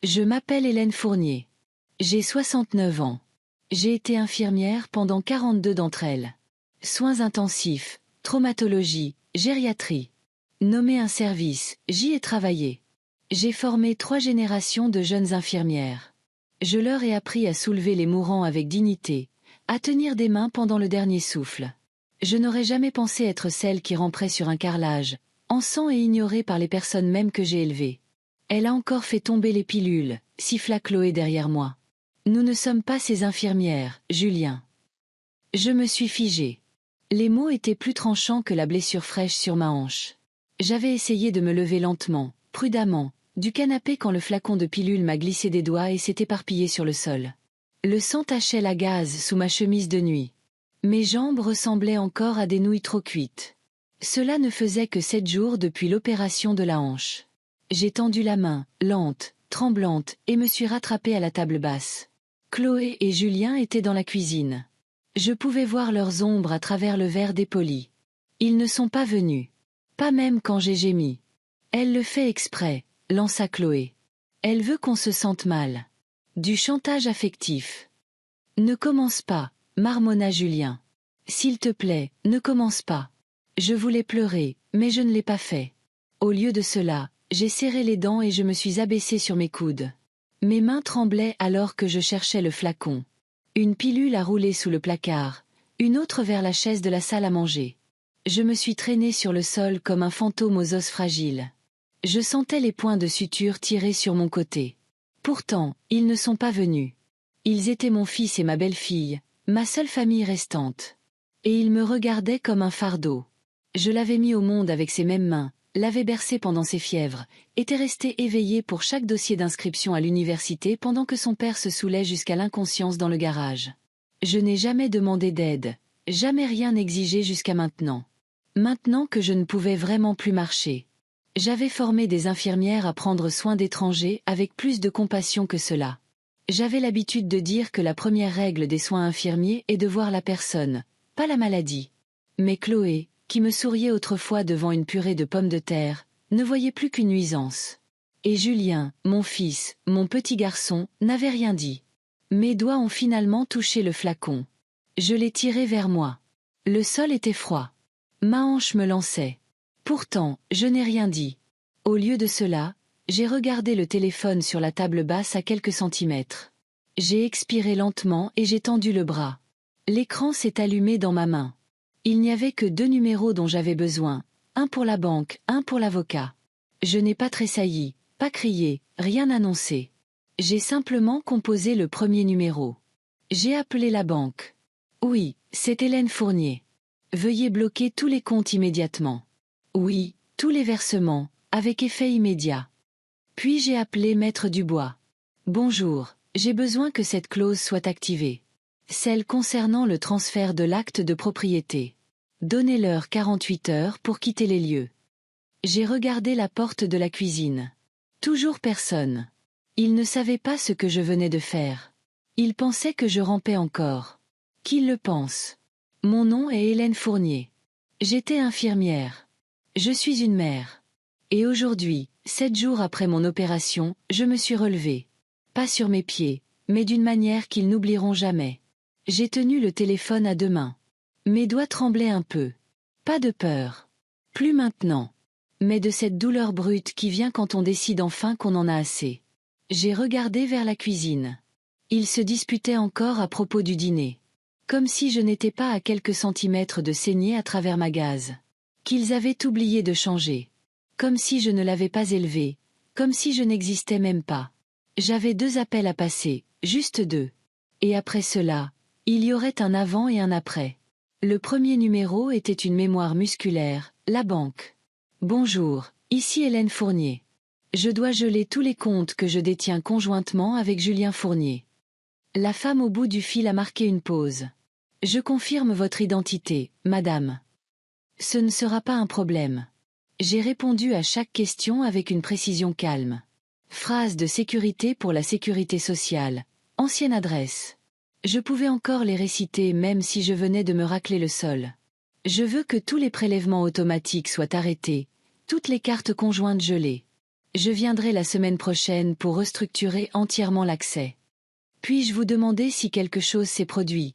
Je m'appelle Hélène Fournier. J'ai 69 ans. J'ai été infirmière pendant 42 d'entre elles. Soins intensifs, traumatologie, gériatrie. Nommer un service, j'y ai travaillé. J'ai formé 3 générations de jeunes infirmières. Je leur ai appris à soulever les mourants avec dignité, à tenir des mains pendant le dernier souffle. Je n'aurais jamais pensé être celle qui ramperait sur un carrelage, en sang et ignorée par les personnes mêmes que j'ai élevées. Elle a encore fait tomber les pilules, siffla Chloé derrière moi. Nous ne sommes pas ces infirmières, Julien. Je me suis figée. Les mots étaient plus tranchants que la blessure fraîche sur ma hanche. J'avais essayé de me lever lentement, prudemment, du canapé quand le flacon de pilule m'a glissé des doigts et s'est éparpillé sur le sol. Le sang tachait la gaze sous ma chemise de nuit. Mes jambes ressemblaient encore à des nouilles trop cuites. Cela ne faisait que 7 jours depuis l'opération de la hanche. J'ai tendu la main, lente, tremblante, et me suis rattrapée à la table basse. Chloé et Julien étaient dans la cuisine. Je pouvais voir leurs ombres à travers le verre dépoli. Ils ne sont pas venus. Pas même quand j'ai gémi. Elle le fait exprès, lança Chloé. Elle veut qu'on se sente mal. Du chantage affectif. Ne commence pas, marmonna Julien. S'il te plaît, ne commence pas. Je voulais pleurer, mais je ne l'ai pas fait. Au lieu de cela, j'ai serré les dents et je me suis abaissée sur mes coudes. Mes mains tremblaient alors que je cherchais le flacon. Une pilule a roulé sous le placard, une autre vers la chaise de la salle à manger. Je me suis traînée sur le sol comme un fantôme aux os fragiles. Je sentais les points de suture tirer sur mon côté. Pourtant, ils ne sont pas venus. Ils étaient mon fils et ma belle-fille, ma seule famille restante. Et ils me regardaient comme un fardeau. Je l'avais mis au monde avec ces mêmes mains, l'avais bercé pendant ses fièvres, était resté éveillé pour chaque dossier d'inscription à l'université pendant que son père se saoulait jusqu'à l'inconscience dans le garage. Je n'ai jamais demandé d'aide, jamais rien exigé jusqu'à maintenant. Maintenant que je ne pouvais vraiment plus marcher. J'avais formé des infirmières à prendre soin d'étrangers avec plus de compassion que cela. J'avais l'habitude de dire que la première règle des soins infirmiers est de voir la personne, pas la maladie. Mais Chloé, qui me souriait autrefois devant une purée de pommes de terre, ne voyait plus qu'une nuisance. Et Julien, mon fils, mon petit garçon, n'avait rien dit. Mes doigts ont finalement touché le flacon. Je l'ai tiré vers moi. Le sol était froid. Ma hanche me lançait. Pourtant, je n'ai rien dit. Au lieu de cela, j'ai regardé le téléphone sur la table basse à quelques centimètres. J'ai expiré lentement et j'ai tendu le bras. L'écran s'est allumé dans ma main. Il n'y avait que 2 numéros dont j'avais besoin, un pour la banque, un pour l'avocat. Je n'ai pas tressailli, pas crié, rien annoncé. J'ai simplement composé le premier numéro. J'ai appelé la banque. Oui, c'est Hélène Fournier. Veuillez bloquer tous les comptes immédiatement. Oui, tous les versements, avec effet immédiat. Puis j'ai appelé Maître Dubois. Bonjour, j'ai besoin que cette clause soit activée. Celle concernant le transfert de l'acte de propriété. Donnez-leur 48 heures pour quitter les lieux. J'ai regardé la porte de la cuisine. Toujours personne. Ils ne savaient pas ce que je venais de faire. Ils pensaient que je rampais encore. Qu'ils le pensent. Mon nom est Hélène Fournier. J'étais infirmière. Je suis une mère. Et aujourd'hui, 7 jours après mon opération, je me suis relevée. Pas sur mes pieds, mais d'une manière qu'ils n'oublieront jamais. J'ai tenu le téléphone à 2 mains. Mes doigts tremblaient un peu. Pas de peur. Plus maintenant. Mais de cette douleur brute qui vient quand on décide enfin qu'on en a assez. J'ai regardé vers la cuisine. Ils se disputaient encore à propos du dîner. Comme si je n'étais pas à quelques centimètres de saigner à travers ma gaze. Qu'ils avaient oublié de changer. Comme si je ne l'avais pas élevé. Comme si je n'existais même pas. J'avais 2 appels à passer, juste 2. Et après cela, il y aurait un avant et un après. Le premier numéro était une mémoire musculaire, la banque. Bonjour, ici Hélène Fournier. Je dois geler tous les comptes que je détiens conjointement avec Julien Fournier. La femme au bout du fil a marqué une pause. Je confirme votre identité, madame. Ce ne sera pas un problème. J'ai répondu à chaque question avec une précision calme. Phrase de sécurité pour la sécurité sociale. Ancienne adresse. Je pouvais encore les réciter même si je venais de me racler le sol. Je veux que tous les prélèvements automatiques soient arrêtés, toutes les cartes conjointes gelées. Je viendrai la semaine prochaine pour restructurer entièrement l'accès. Puis-je vous demander si quelque chose s'est produit?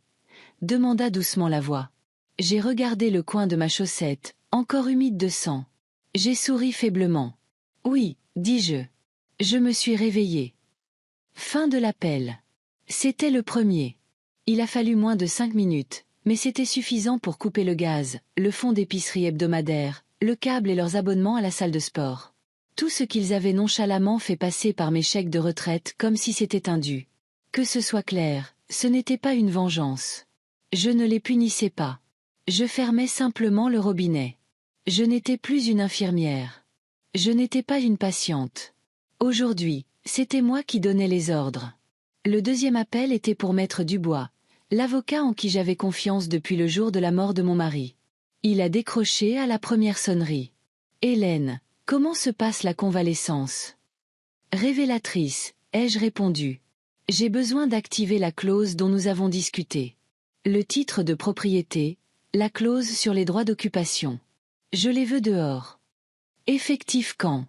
Demanda doucement la voix. J'ai regardé le coin de ma chaussette, encore humide de sang. J'ai souri faiblement. Oui, dis-je. Je me suis réveillée. Fin de l'appel. C'était le premier. Il a fallu moins de 5 minutes, mais c'était suffisant pour couper le gaz, le fonds d'épicerie hebdomadaire, le câble et leurs abonnements à la salle de sport. Tout ce qu'ils avaient nonchalamment fait passer par mes chèques de retraite comme si c'était un dû. Que ce soit clair, ce n'était pas une vengeance. Je ne les punissais pas. Je fermais simplement le robinet. Je n'étais plus une infirmière. Je n'étais pas une patiente. Aujourd'hui, c'était moi qui donnais les ordres. Le deuxième appel était pour Maître Dubois, l'avocat en qui j'avais confiance depuis le jour de la mort de mon mari. Il a décroché à la première sonnerie. Hélène, comment se passe la convalescence? Révélatrice, ai-je répondu. J'ai besoin d'activer la clause dont nous avons discuté. Le titre de propriété, la clause sur les droits d'occupation. Je les veux dehors. Effectif quand?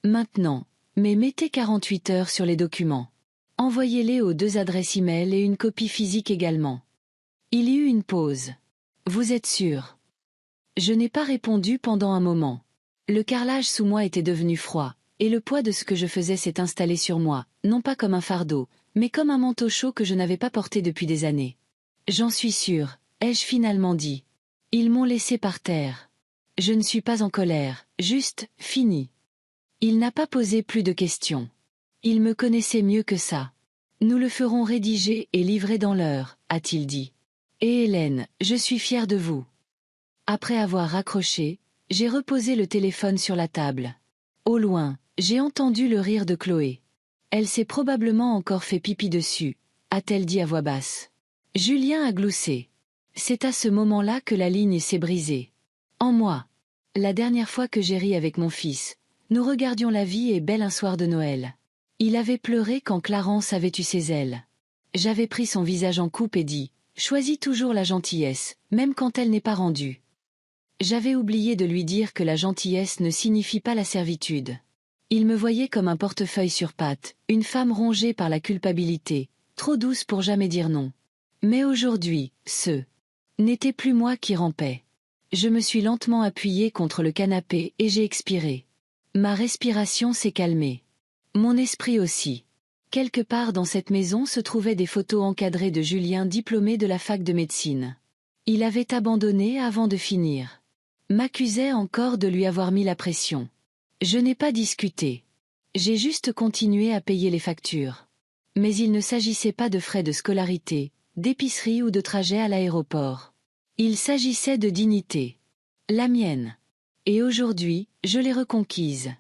Maintenant, mais mettez 48 heures sur les documents. Envoyez-les aux 2 adresses e-mail et une copie physique également. Il y eut une pause. Vous êtes sûr? Je n'ai pas répondu pendant un moment. Le carrelage sous moi était devenu froid, et le poids de ce que je faisais s'est installé sur moi, non pas comme un fardeau, mais comme un manteau chaud que je n'avais pas porté depuis des années. J'en suis sûr, ai-je finalement dit. Ils m'ont laissé par terre. Je ne suis pas en colère, juste, fini. Il n'a pas posé plus de questions. Il me connaissait mieux que ça. Nous le ferons rédiger et livrer dans l'heure, a-t-il dit. Et Hélène, je suis fier de vous. Après avoir raccroché, j'ai reposé le téléphone sur la table. Au loin, j'ai entendu le rire de Chloé. Elle s'est probablement encore fait pipi dessus, a-t-elle dit à voix basse. Julien a gloussé. C'est à ce moment-là que la ligne s'est brisée. En moi. La dernière fois que j'ai ri avec mon fils, nous regardions La vie est belle un soir de Noël. Il avait pleuré quand Clarence avait eu ses ailes. J'avais pris son visage en coupe et dit « Choisis toujours la gentillesse, même quand elle n'est pas rendue. » J'avais oublié de lui dire que la gentillesse ne signifie pas la servitude. Il me voyait comme un portefeuille sur pattes, une femme rongée par la culpabilité, trop douce pour jamais dire non. Mais aujourd'hui, ce n'était plus moi qui rampais. Je me suis lentement appuyé contre le canapé et j'ai expiré. Ma respiration s'est calmée. Mon esprit aussi. Quelque part dans cette maison se trouvaient des photos encadrées de Julien diplômé de la fac de médecine. Il avait abandonné avant de finir. M'accusait encore de lui avoir mis la pression. Je n'ai pas discuté. J'ai juste continué à payer les factures. Mais il ne s'agissait pas de frais de scolarité, d'épicerie ou de trajet à l'aéroport. Il s'agissait de dignité. La mienne. Et aujourd'hui, je l'ai reconquise.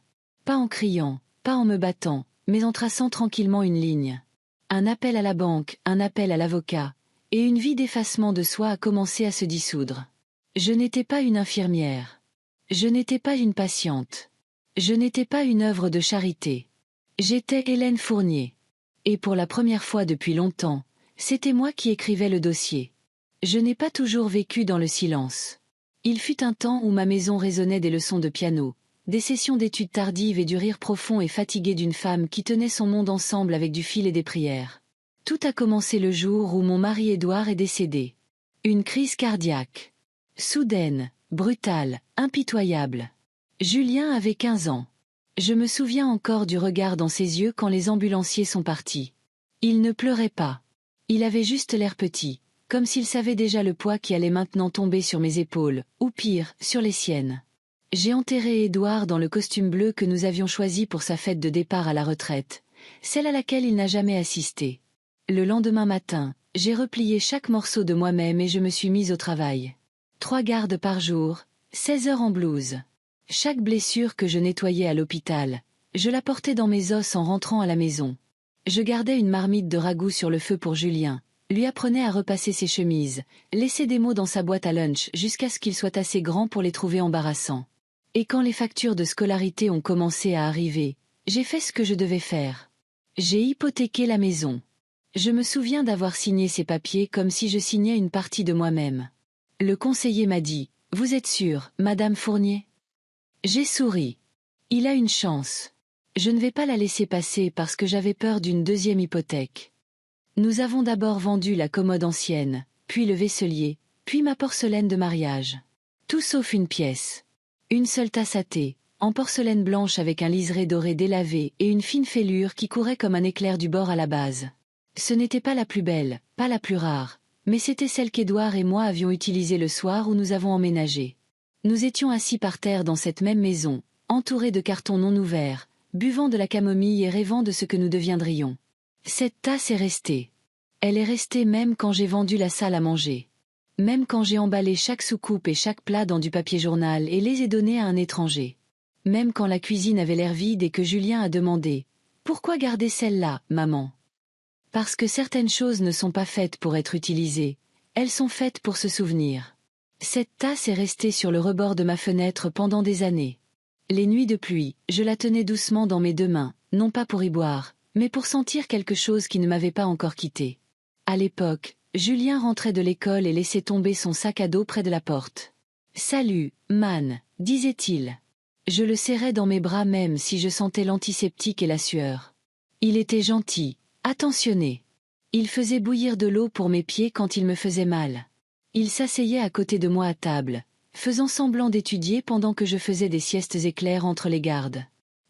Pas en criant, pas en me battant, mais en traçant tranquillement une ligne. Un appel à la banque, un appel à l'avocat, et une vie d'effacement de soi a commencé à se dissoudre. Je n'étais pas une infirmière. Je n'étais pas une patiente. Je n'étais pas une œuvre de charité. J'étais Hélène Fournier. Et pour la première fois depuis longtemps, c'était moi qui écrivais le dossier. Je n'ai pas toujours vécu dans le silence. Il fut un temps où ma maison résonnait des leçons de piano, des sessions d'études tardives et du rire profond et fatigué d'une femme qui tenait son monde ensemble avec du fil et des prières. Tout a commencé le jour où mon mari Édouard est décédé. Une crise cardiaque. Soudaine, brutale, impitoyable. Julien avait 15 ans. Je me souviens encore du regard dans ses yeux quand les ambulanciers sont partis. Il ne pleurait pas. Il avait juste l'air petit, comme s'il savait déjà le poids qui allait maintenant tomber sur mes épaules, ou pire, sur les siennes. J'ai enterré Édouard dans le costume bleu que nous avions choisi pour sa fête de départ à la retraite, celle à laquelle il n'a jamais assisté. Le lendemain matin, j'ai replié chaque morceau de moi-même et je me suis mise au travail. 3 gardes par jour, 16 heures en blouse. Chaque blessure que je nettoyais à l'hôpital, je la portais dans mes os en rentrant à la maison. Je gardais une marmite de ragoût sur le feu pour Julien, lui apprenais à repasser ses chemises, laissais des mots dans sa boîte à lunch jusqu'à ce qu'il soit assez grand pour les trouver embarrassants. Et quand les factures de scolarité ont commencé à arriver, j'ai fait ce que je devais faire. J'ai hypothéqué la maison. Je me souviens d'avoir signé ces papiers comme si je signais une partie de moi-même. Le conseiller m'a dit « Vous êtes sûre, Madame Fournier ?» J'ai souri. Il a une chance. Je ne vais pas la laisser passer parce que j'avais peur d'une deuxième hypothèque. Nous avons d'abord vendu la commode ancienne, puis le vaisselier, puis ma porcelaine de mariage. Tout sauf une pièce. Une seule tasse à thé, en porcelaine blanche avec un liseré doré délavé et une fine fêlure qui courait comme un éclair du bord à la base. Ce n'était pas la plus belle, pas la plus rare, mais c'était celle qu'Édouard et moi avions utilisée le soir où nous avons emménagé. Nous étions assis par terre dans cette même maison, entourés de cartons non ouverts, buvant de la camomille et rêvant de ce que nous deviendrions. Cette tasse est restée. Elle est restée même quand j'ai vendu la salle à manger. Même quand j'ai emballé chaque soucoupe et chaque plat dans du papier journal et les ai donnés à un étranger. Même quand la cuisine avait l'air vide et que Julien a demandé « Pourquoi garder celle-là, maman ?» Parce que certaines choses ne sont pas faites pour être utilisées, elles sont faites pour se souvenir. Cette tasse est restée sur le rebord de ma fenêtre pendant des années. Les nuits de pluie, je la tenais doucement dans mes deux mains, non pas pour y boire, mais pour sentir quelque chose qui ne m'avait pas encore quitté. À l'époque, Julien rentrait de l'école et laissait tomber son sac à dos près de la porte. « Salut, man », disait-il. Je le serrais dans mes bras même si je sentais l'antiseptique et la sueur. Il était gentil, attentionné. Il faisait bouillir de l'eau pour mes pieds quand il me faisait mal. Il s'asseyait à côté de moi à table, faisant semblant d'étudier pendant que je faisais des siestes éclairs entre les gardes.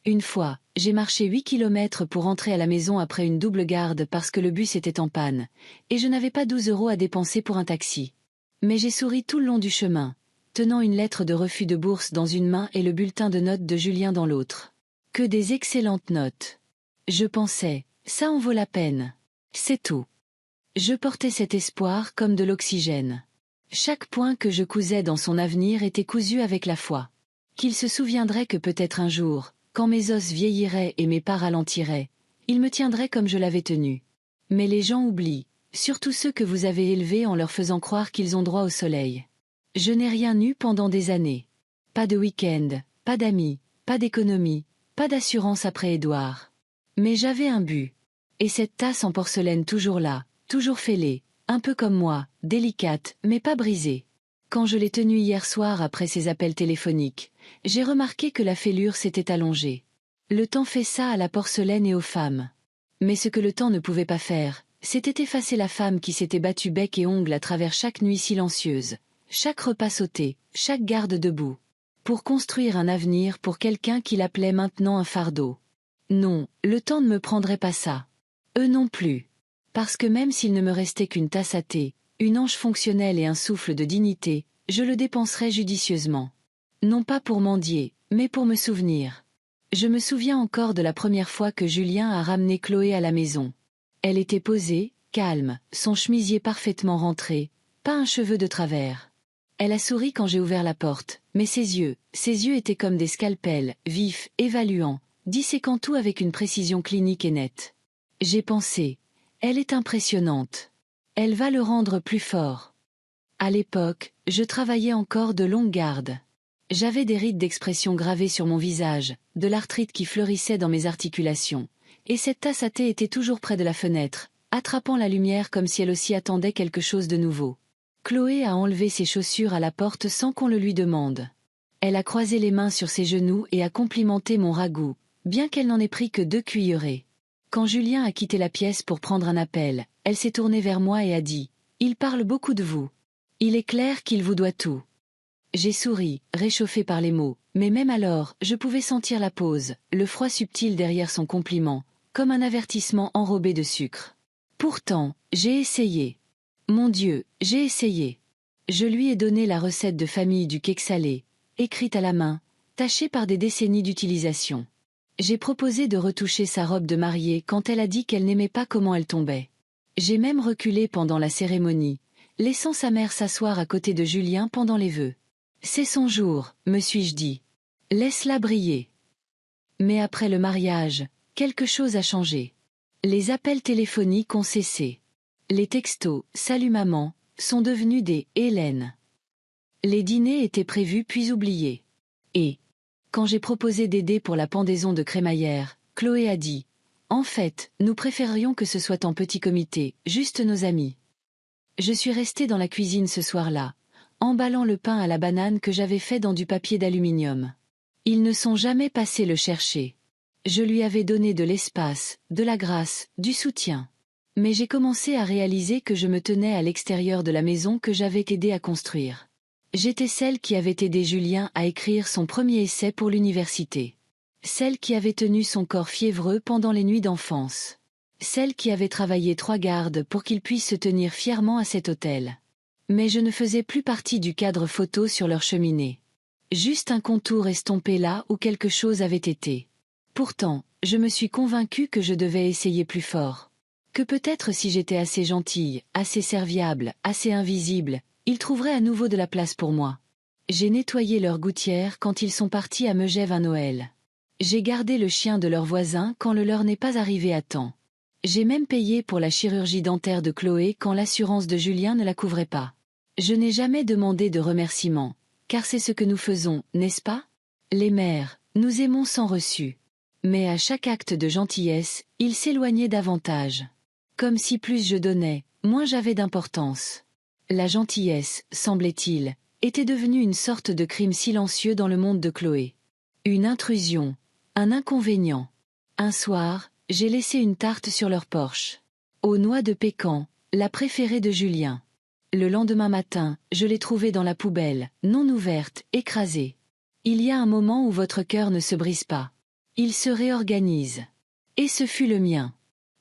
Une fois, j'ai marché 8 kilomètres pour rentrer à la maison après une double garde parce que le bus était en panne, et je n'avais pas 12 € à dépenser pour un taxi. Mais j'ai souri tout le long du chemin, tenant une lettre de refus de bourse dans une main et le bulletin de notes de Julien dans l'autre. Que des excellentes notes. Je pensais, ça en vaut la peine. C'est tout. Je portais cet espoir comme de l'oxygène. Chaque point que je cousais dans son avenir était cousu avec la foi. Qu'il se souviendrait que peut-être un jour, quand mes os vieilliraient et mes pas ralentiraient, il me tiendrait comme je l'avais tenu. Mais les gens oublient, surtout ceux que vous avez élevés en leur faisant croire qu'ils ont droit au soleil. Je n'ai rien eu pendant des années. Pas de week-end, pas d'amis, pas d'économie, pas d'assurance après Édouard. Mais j'avais un but. Et cette tasse en porcelaine toujours là, toujours fêlée, un peu comme moi, délicate, mais pas brisée. Quand je l'ai tenue hier soir après ces appels téléphoniques, j'ai remarqué que la fêlure s'était allongée. Le temps fait ça à la porcelaine et aux femmes. Mais ce que le temps ne pouvait pas faire, c'était effacer la femme qui s'était battue bec et ongle à travers chaque nuit silencieuse, chaque repas sauté, chaque garde debout, pour construire un avenir pour quelqu'un qui l'appelait maintenant un fardeau. Non, le temps ne me prendrait pas ça. Eux non plus. Parce que même s'il ne me restait qu'une tasse à thé, une ange fonctionnelle et un souffle de dignité, je le dépenserais judicieusement. Non pas pour mendier, mais pour me souvenir. Je me souviens encore de la première fois que Julien a ramené Chloé à la maison. Elle était posée, calme, son chemisier parfaitement rentré, pas un cheveu de travers. Elle a souri quand j'ai ouvert la porte, mais ses yeux étaient comme des scalpels, vifs, évaluants, disséquant tout avec une précision clinique et nette. J'ai pensé, elle est impressionnante. Elle va le rendre plus fort. À l'époque, je travaillais encore de longue garde. J'avais des rides d'expression gravées sur mon visage, de l'arthrite qui fleurissait dans mes articulations, et cette tasse à thé était toujours près de la fenêtre, attrapant la lumière comme si elle aussi attendait quelque chose de nouveau. Chloé a enlevé ses chaussures à la porte sans qu'on le lui demande. Elle a croisé les mains sur ses genoux et a complimenté mon ragoût, bien qu'elle n'en ait pris que 2 cuillerées. Quand Julien a quitté la pièce pour prendre un appel, elle s'est tournée vers moi et a dit « Il parle beaucoup de vous. Il est clair qu'il vous doit tout. » J'ai souri, réchauffé par les mots, mais même alors, je pouvais sentir la pause, le froid subtil derrière son compliment, comme un avertissement enrobé de sucre. Pourtant, j'ai essayé. Mon Dieu, j'ai essayé. Je lui ai donné la recette de famille du cake salé, écrite à la main, tachée par des décennies d'utilisation. J'ai proposé de retoucher sa robe de mariée quand elle a dit qu'elle n'aimait pas comment elle tombait. J'ai même reculé pendant la cérémonie, laissant sa mère s'asseoir à côté de Julien pendant les vœux. C'est son jour, me suis-je dit. Laisse-la briller. Mais après le mariage, quelque chose a changé. Les appels téléphoniques ont cessé. Les textos « Salut maman » sont devenus des « Hélène ». Les dîners étaient prévus puis oubliés. Et, quand j'ai proposé d'aider pour la pendaison de crémaillère, Chloé a dit « En fait, nous préférerions que ce soit en petit comité, juste nos amis. » Je suis restée dans la cuisine ce soir-là, emballant le pain à la banane que j'avais fait dans du papier d'aluminium. Ils ne sont jamais passés le chercher. Je lui avais donné de l'espace, de la grâce, du soutien. Mais j'ai commencé à réaliser que je me tenais à l'extérieur de la maison que j'avais aidé à construire. J'étais celle qui avait aidé Julien à écrire son premier essai pour l'université. Celle qui avait tenu son corps fiévreux pendant les nuits d'enfance. Celle qui avait travaillé 3 gardes pour qu'il puisse se tenir fièrement à cet hôtel. Mais je ne faisais plus partie du cadre photo sur leur cheminée. Juste un contour estompé là où quelque chose avait été. Pourtant, je me suis convaincue que je devais essayer plus fort. Que peut-être si j'étais assez gentille, assez serviable, assez invisible, ils trouveraient à nouveau de la place pour moi. J'ai nettoyé leur gouttière quand ils sont partis à Megève à Noël. J'ai gardé le chien de leur voisin quand le leur n'est pas arrivé à temps. J'ai même payé pour la chirurgie dentaire de Chloé quand l'assurance de Julien ne la couvrait pas. Je n'ai jamais demandé de remerciements, car c'est ce que nous faisons, n'est-ce pas? Les mères, nous aimons sans reçu. Mais à chaque acte de gentillesse, ils s'éloignaient davantage. Comme si plus je donnais, moins j'avais d'importance. La gentillesse, semblait-il, était devenue une sorte de crime silencieux dans le monde de Chloé. Une intrusion, un inconvénient. Un soir, j'ai laissé une tarte sur leur porche. Aux noix de pécan, la préférée de Julien. Le lendemain matin, je l'ai trouvée dans la poubelle, non ouverte, écrasée. Il y a un moment où votre cœur ne se brise pas. Il se réorganise. Et ce fut le mien.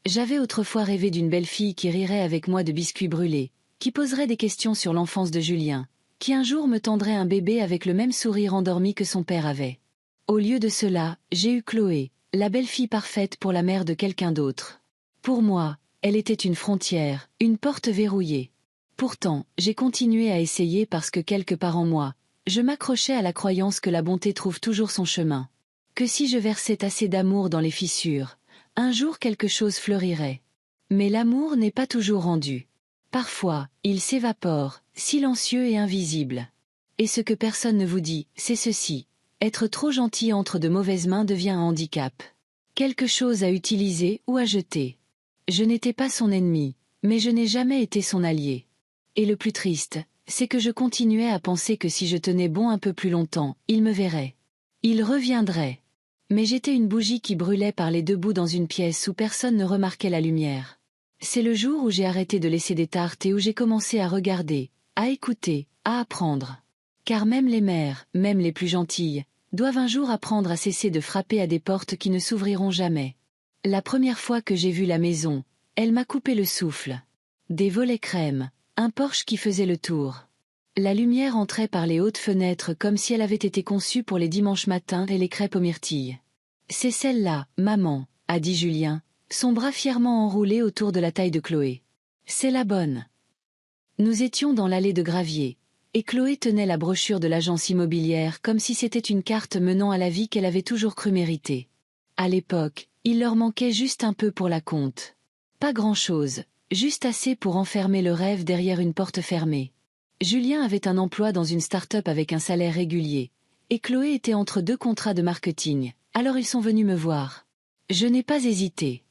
J'avais autrefois rêvé d'une belle fille qui rirait avec moi de biscuits brûlés, qui poserait des questions sur l'enfance de Julien, qui un jour me tendrait un bébé avec le même sourire endormi que son père avait. Au lieu de cela, j'ai eu Chloé, la belle fille parfaite pour la mère de quelqu'un d'autre. Pour moi, elle était une frontière, une porte verrouillée. Pourtant, j'ai continué à essayer parce que quelque part en moi, je m'accrochais à la croyance que la bonté trouve toujours son chemin. Que si je versais assez d'amour dans les fissures, un jour quelque chose fleurirait. Mais l'amour n'est pas toujours rendu. Parfois, il s'évapore, silencieux et invisible. Et ce que personne ne vous dit, c'est ceci. Être trop gentil entre de mauvaises mains devient un handicap. Quelque chose à utiliser ou à jeter. Je n'étais pas son ennemi, mais je n'ai jamais été son allié. Et le plus triste, c'est que je continuais à penser que si je tenais bon un peu plus longtemps, il me verrait. Il reviendrait. Mais j'étais une bougie qui brûlait par les deux bouts dans une pièce où personne ne remarquait la lumière. C'est le jour où j'ai arrêté de laisser des tartes et où j'ai commencé à regarder, à écouter, à apprendre. Car même les mères, même les plus gentilles, doivent un jour apprendre à cesser de frapper à des portes qui ne s'ouvriront jamais. La première fois que j'ai vu la maison, elle m'a coupé le souffle. Des volets crème, un porche qui faisait le tour. La lumière entrait par les hautes fenêtres comme si elle avait été conçue pour les dimanches matins et les crêpes aux myrtilles. « C'est celle-là, maman », a dit Julien, son bras fièrement enroulé autour de la taille de Chloé. « C'est la bonne. » Nous étions dans l'allée de gravier, et Chloé tenait la brochure de l'agence immobilière comme si c'était une carte menant à la vie qu'elle avait toujours cru mériter. À l'époque, il leur manquait juste un peu pour la compte. Pas grand-chose, juste assez pour enfermer le rêve derrière une porte fermée. Julien avait un emploi dans une start-up avec un salaire régulier, et Chloé était entre 2 contrats de marketing, alors ils sont venus me voir. Je n'ai pas hésité.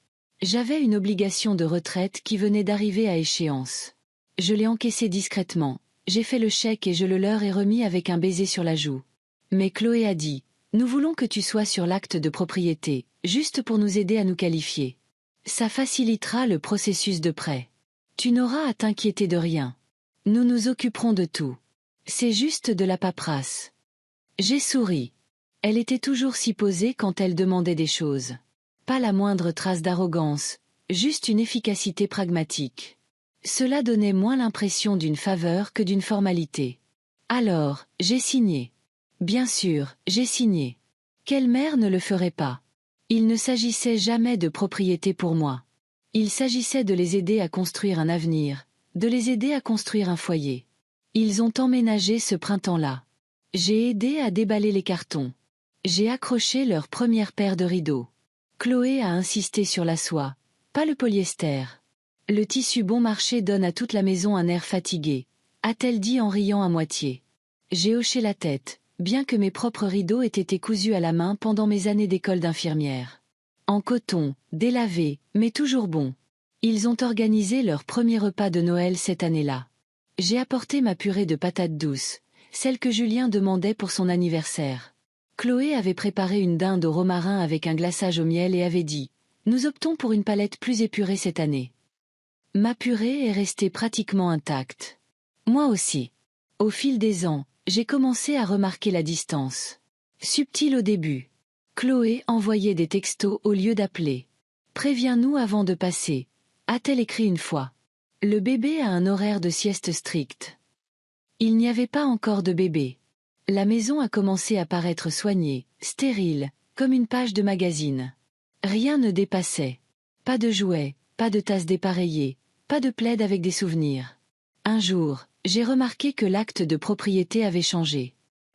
J'avais une obligation de retraite qui venait d'arriver à échéance. Je l'ai encaissée discrètement, j'ai fait le chèque et je le leur ai remis avec un baiser sur la joue. Mais Chloé a dit, « Nous voulons que tu sois sur l'acte de propriété, juste pour nous aider à nous qualifier. Ça facilitera le processus de prêt. Tu n'auras à t'inquiéter de rien. Nous nous occuperons de tout. C'est juste de la paperasse. » J'ai souri. Elle était toujours si posée quand elle demandait des choses. Pas la moindre trace d'arrogance, juste une efficacité pragmatique. Cela donnait moins l'impression d'une faveur que d'une formalité. Alors, j'ai signé. Bien sûr, j'ai signé. Quelle mère ne le ferait pas? Il ne s'agissait jamais de propriété pour moi. Il s'agissait de les aider à construire un avenir, de les aider à construire un foyer. Ils ont emménagé ce printemps-là. J'ai aidé à déballer les cartons. J'ai accroché leur première paire de rideaux. Chloé a insisté sur la soie, pas le polyester. Le tissu bon marché donne à toute la maison un air fatigué, a-t-elle dit en riant à moitié. J'ai hoché la tête, bien que mes propres rideaux aient été cousus à la main pendant mes années d'école d'infirmière. En coton, délavé, mais toujours bon. Ils ont organisé leur premier repas de Noël cette année-là. J'ai apporté ma purée de patates douces, celle que Julien demandait pour son anniversaire. Chloé avait préparé une dinde au romarin avec un glaçage au miel et avait dit « Nous optons pour une palette plus épurée cette année. » Ma purée est restée pratiquement intacte. Moi aussi. Au fil des ans, j'ai commencé à remarquer la distance. Subtile au début. Chloé envoyait des textos au lieu d'appeler. « Préviens-nous avant de passer », a-t-elle écrit une fois. Le bébé a un horaire de sieste strict. Il n'y avait pas encore de bébé. La maison a commencé à paraître soignée, stérile, comme une page de magazine. Rien ne dépassait. Pas de jouets, pas de tasses dépareillées, pas de plaid avec des souvenirs. Un jour, j'ai remarqué que l'acte de propriété avait changé.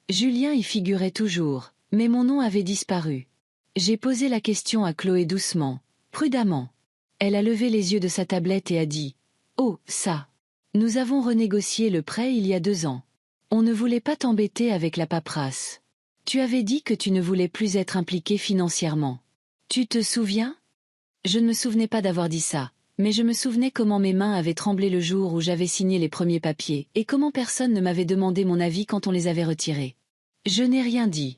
Julien y figurait toujours, mais mon nom avait disparu. J'ai posé la question à Chloé doucement, prudemment. Elle a levé les yeux de sa tablette et a dit « Oh, ça. Nous avons renégocié le prêt il y a 2 ans. On ne voulait pas t'embêter avec la paperasse. Tu avais dit que tu ne voulais plus être impliqué financièrement. Tu te souviens ?» Je ne me souvenais pas d'avoir dit ça, mais je me souvenais comment mes mains avaient tremblé le jour où j'avais signé les premiers papiers et comment personne ne m'avait demandé mon avis quand on les avait retirés. Je n'ai rien dit.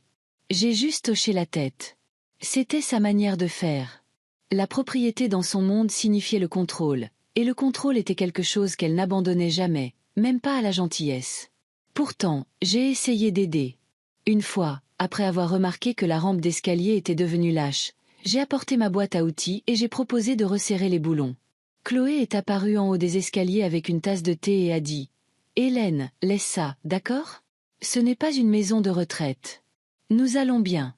J'ai juste hoché la tête. C'était sa manière de faire. La propriété dans son monde signifiait le contrôle, et le contrôle était quelque chose qu'elle n'abandonnait jamais, même pas à la gentillesse. Pourtant, j'ai essayé d'aider. Une fois, après avoir remarqué que la rampe d'escalier était devenue lâche, j'ai apporté ma boîte à outils et j'ai proposé de resserrer les boulons. Chloé est apparue en haut des escaliers avec une tasse de thé et a dit « Hélène, laisse ça, d'accord ? Ce n'est pas une maison de retraite. Nous allons bien. »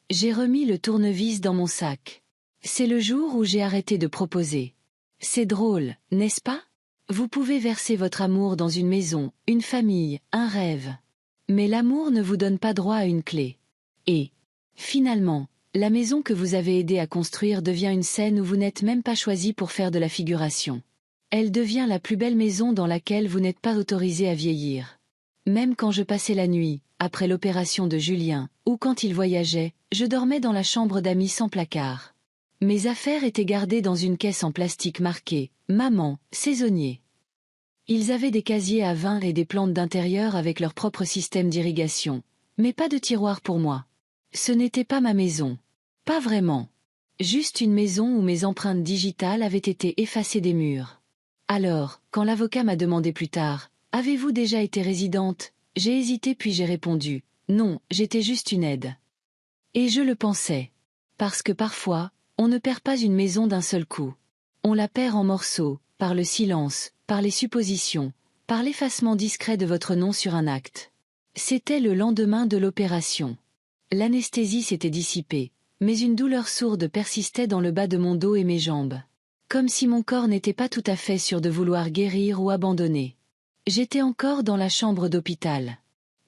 J'ai remis le tournevis dans mon sac. C'est le jour où j'ai arrêté de proposer. C'est drôle, n'est-ce pas ? Vous pouvez verser votre amour dans une maison, une famille, un rêve. Mais l'amour ne vous donne pas droit à une clé. Et, finalement, la maison que vous avez aidé à construire devient une scène où vous n'êtes même pas choisi pour faire de la figuration. Elle devient la plus belle maison dans laquelle vous n'êtes pas autorisé à vieillir. Même quand je passais la nuit, après l'opération de Julien, ou quand il voyageait, je dormais dans la chambre d'amis sans placard. Mes affaires étaient gardées dans une caisse en plastique marquée « Maman, saisonnier ». Ils avaient des casiers à vin et des plantes d'intérieur avec leur propre système d'irrigation, mais pas de tiroir pour moi. Ce n'était pas ma maison. Pas vraiment. Juste une maison où mes empreintes digitales avaient été effacées des murs. Alors, quand l'avocat m'a demandé plus tard « Avez-vous déjà été résidente ?» j'ai hésité puis j'ai répondu « Non, j'étais juste une aide. » Et je le pensais. Parce que parfois, on ne perd pas une maison d'un seul coup. On la perd en morceaux, par le silence, par les suppositions, par l'effacement discret de votre nom sur un acte. C'était le lendemain de l'opération. L'anesthésie s'était dissipée, mais une douleur sourde persistait dans le bas de mon dos et mes jambes. Comme si mon corps n'était pas tout à fait sûr de vouloir guérir ou abandonner. J'étais encore dans la chambre d'hôpital.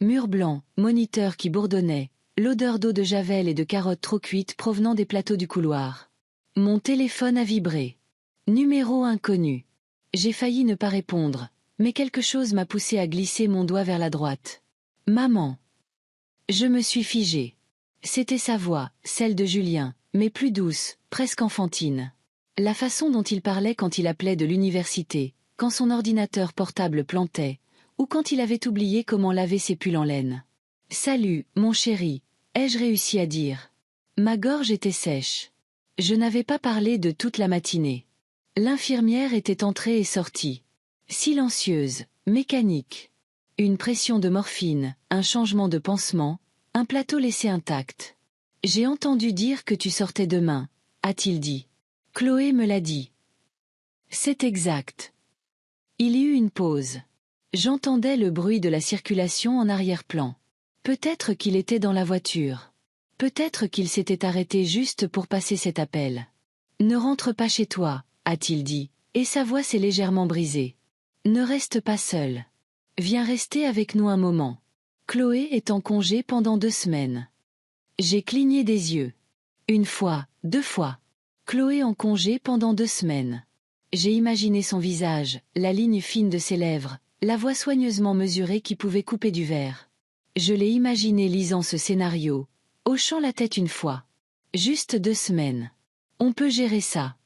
Mur blanc, moniteur qui bourdonnait, l'odeur d'eau de javel et de carottes trop cuites provenant des plateaux du couloir. Mon téléphone a vibré. Numéro inconnu. J'ai failli ne pas répondre, mais quelque chose m'a poussé à glisser mon doigt vers la droite. Maman. Je me suis figée. C'était sa voix, celle de Julien, mais plus douce, presque enfantine. La façon dont il parlait quand il appelait de l'université, quand son ordinateur portable plantait, ou quand il avait oublié comment laver ses pulls en laine. « Salut, mon chéri », ai-je réussi à dire. Ma gorge était sèche. Je n'avais pas parlé de toute la matinée. L'infirmière était entrée et sortie. Silencieuse, mécanique. Une pression de morphine, un changement de pansement, un plateau laissé intact. « J'ai entendu dire que tu sortais demain », a-t-il dit. Chloé me l'a dit. C'est exact. Il y eut une pause. J'entendais le bruit de la circulation en arrière-plan. Peut-être qu'il était dans la voiture. Peut-être qu'il s'était arrêté juste pour passer cet appel. « Ne rentre pas chez toi », a-t-il dit, et sa voix s'est légèrement brisée. « Ne reste pas seul. Viens rester avec nous un moment. Chloé est en congé pendant 2 semaines. » J'ai cligné des yeux. 1 fois, 2 fois. Chloé en congé pendant 2 semaines. J'ai imaginé son visage, la ligne fine de ses lèvres, la voix soigneusement mesurée qui pouvait couper du verre. Je l'ai imaginé lisant ce scénario, hochant la tête 1 fois. Juste 2 semaines. On peut gérer ça.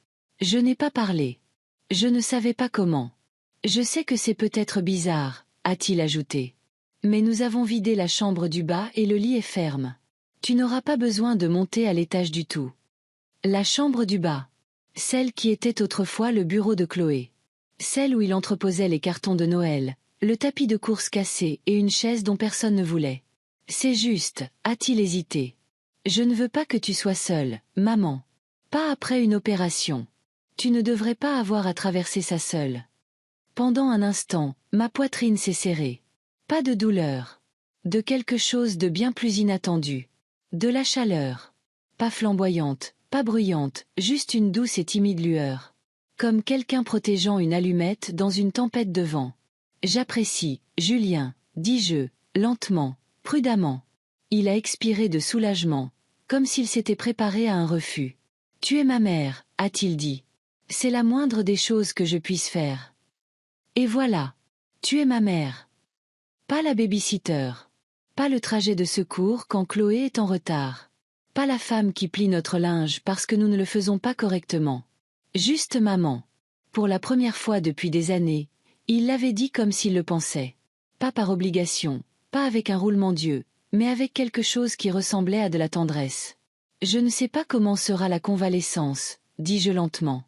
Je n'ai pas parlé. Je ne savais pas comment. Je sais que c'est peut-être bizarre, a-t-il ajouté. Mais nous avons vidé la chambre du bas et le lit est ferme. Tu n'auras pas besoin de monter à l'étage du tout. La chambre du bas. Celle qui était autrefois le bureau de Chloé. Celle où il entreposait les cartons de Noël, le tapis de course cassé et une chaise dont personne ne voulait. C'est juste, a-t-il hésité. Je ne veux pas que tu sois seule, maman. Pas après une opération. Tu ne devrais pas avoir à traverser ça seule. Pendant un instant, ma poitrine s'est serrée. Pas de douleur. De quelque chose de bien plus inattendu. De la chaleur. Pas flamboyante, pas bruyante, juste une douce et timide lueur. Comme quelqu'un protégeant une allumette dans une tempête de vent. J'apprécie, Julien, dis-je, lentement, prudemment. Il a expiré de soulagement, comme s'il s'était préparé à un refus. Tu es ma mère, a-t-il dit. C'est la moindre des choses que je puisse faire. Et voilà. Tu es ma mère. Pas la baby-sitter. Pas le trajet de secours quand Chloé est en retard. Pas la femme qui plie notre linge parce que nous ne le faisons pas correctement. Juste maman. Pour la première fois depuis des années, il l'avait dit comme s'il le pensait. Pas par obligation, pas avec un roulement d'yeux, mais avec quelque chose qui ressemblait à de la tendresse. Je ne sais pas comment sera la convalescence, dis-je lentement.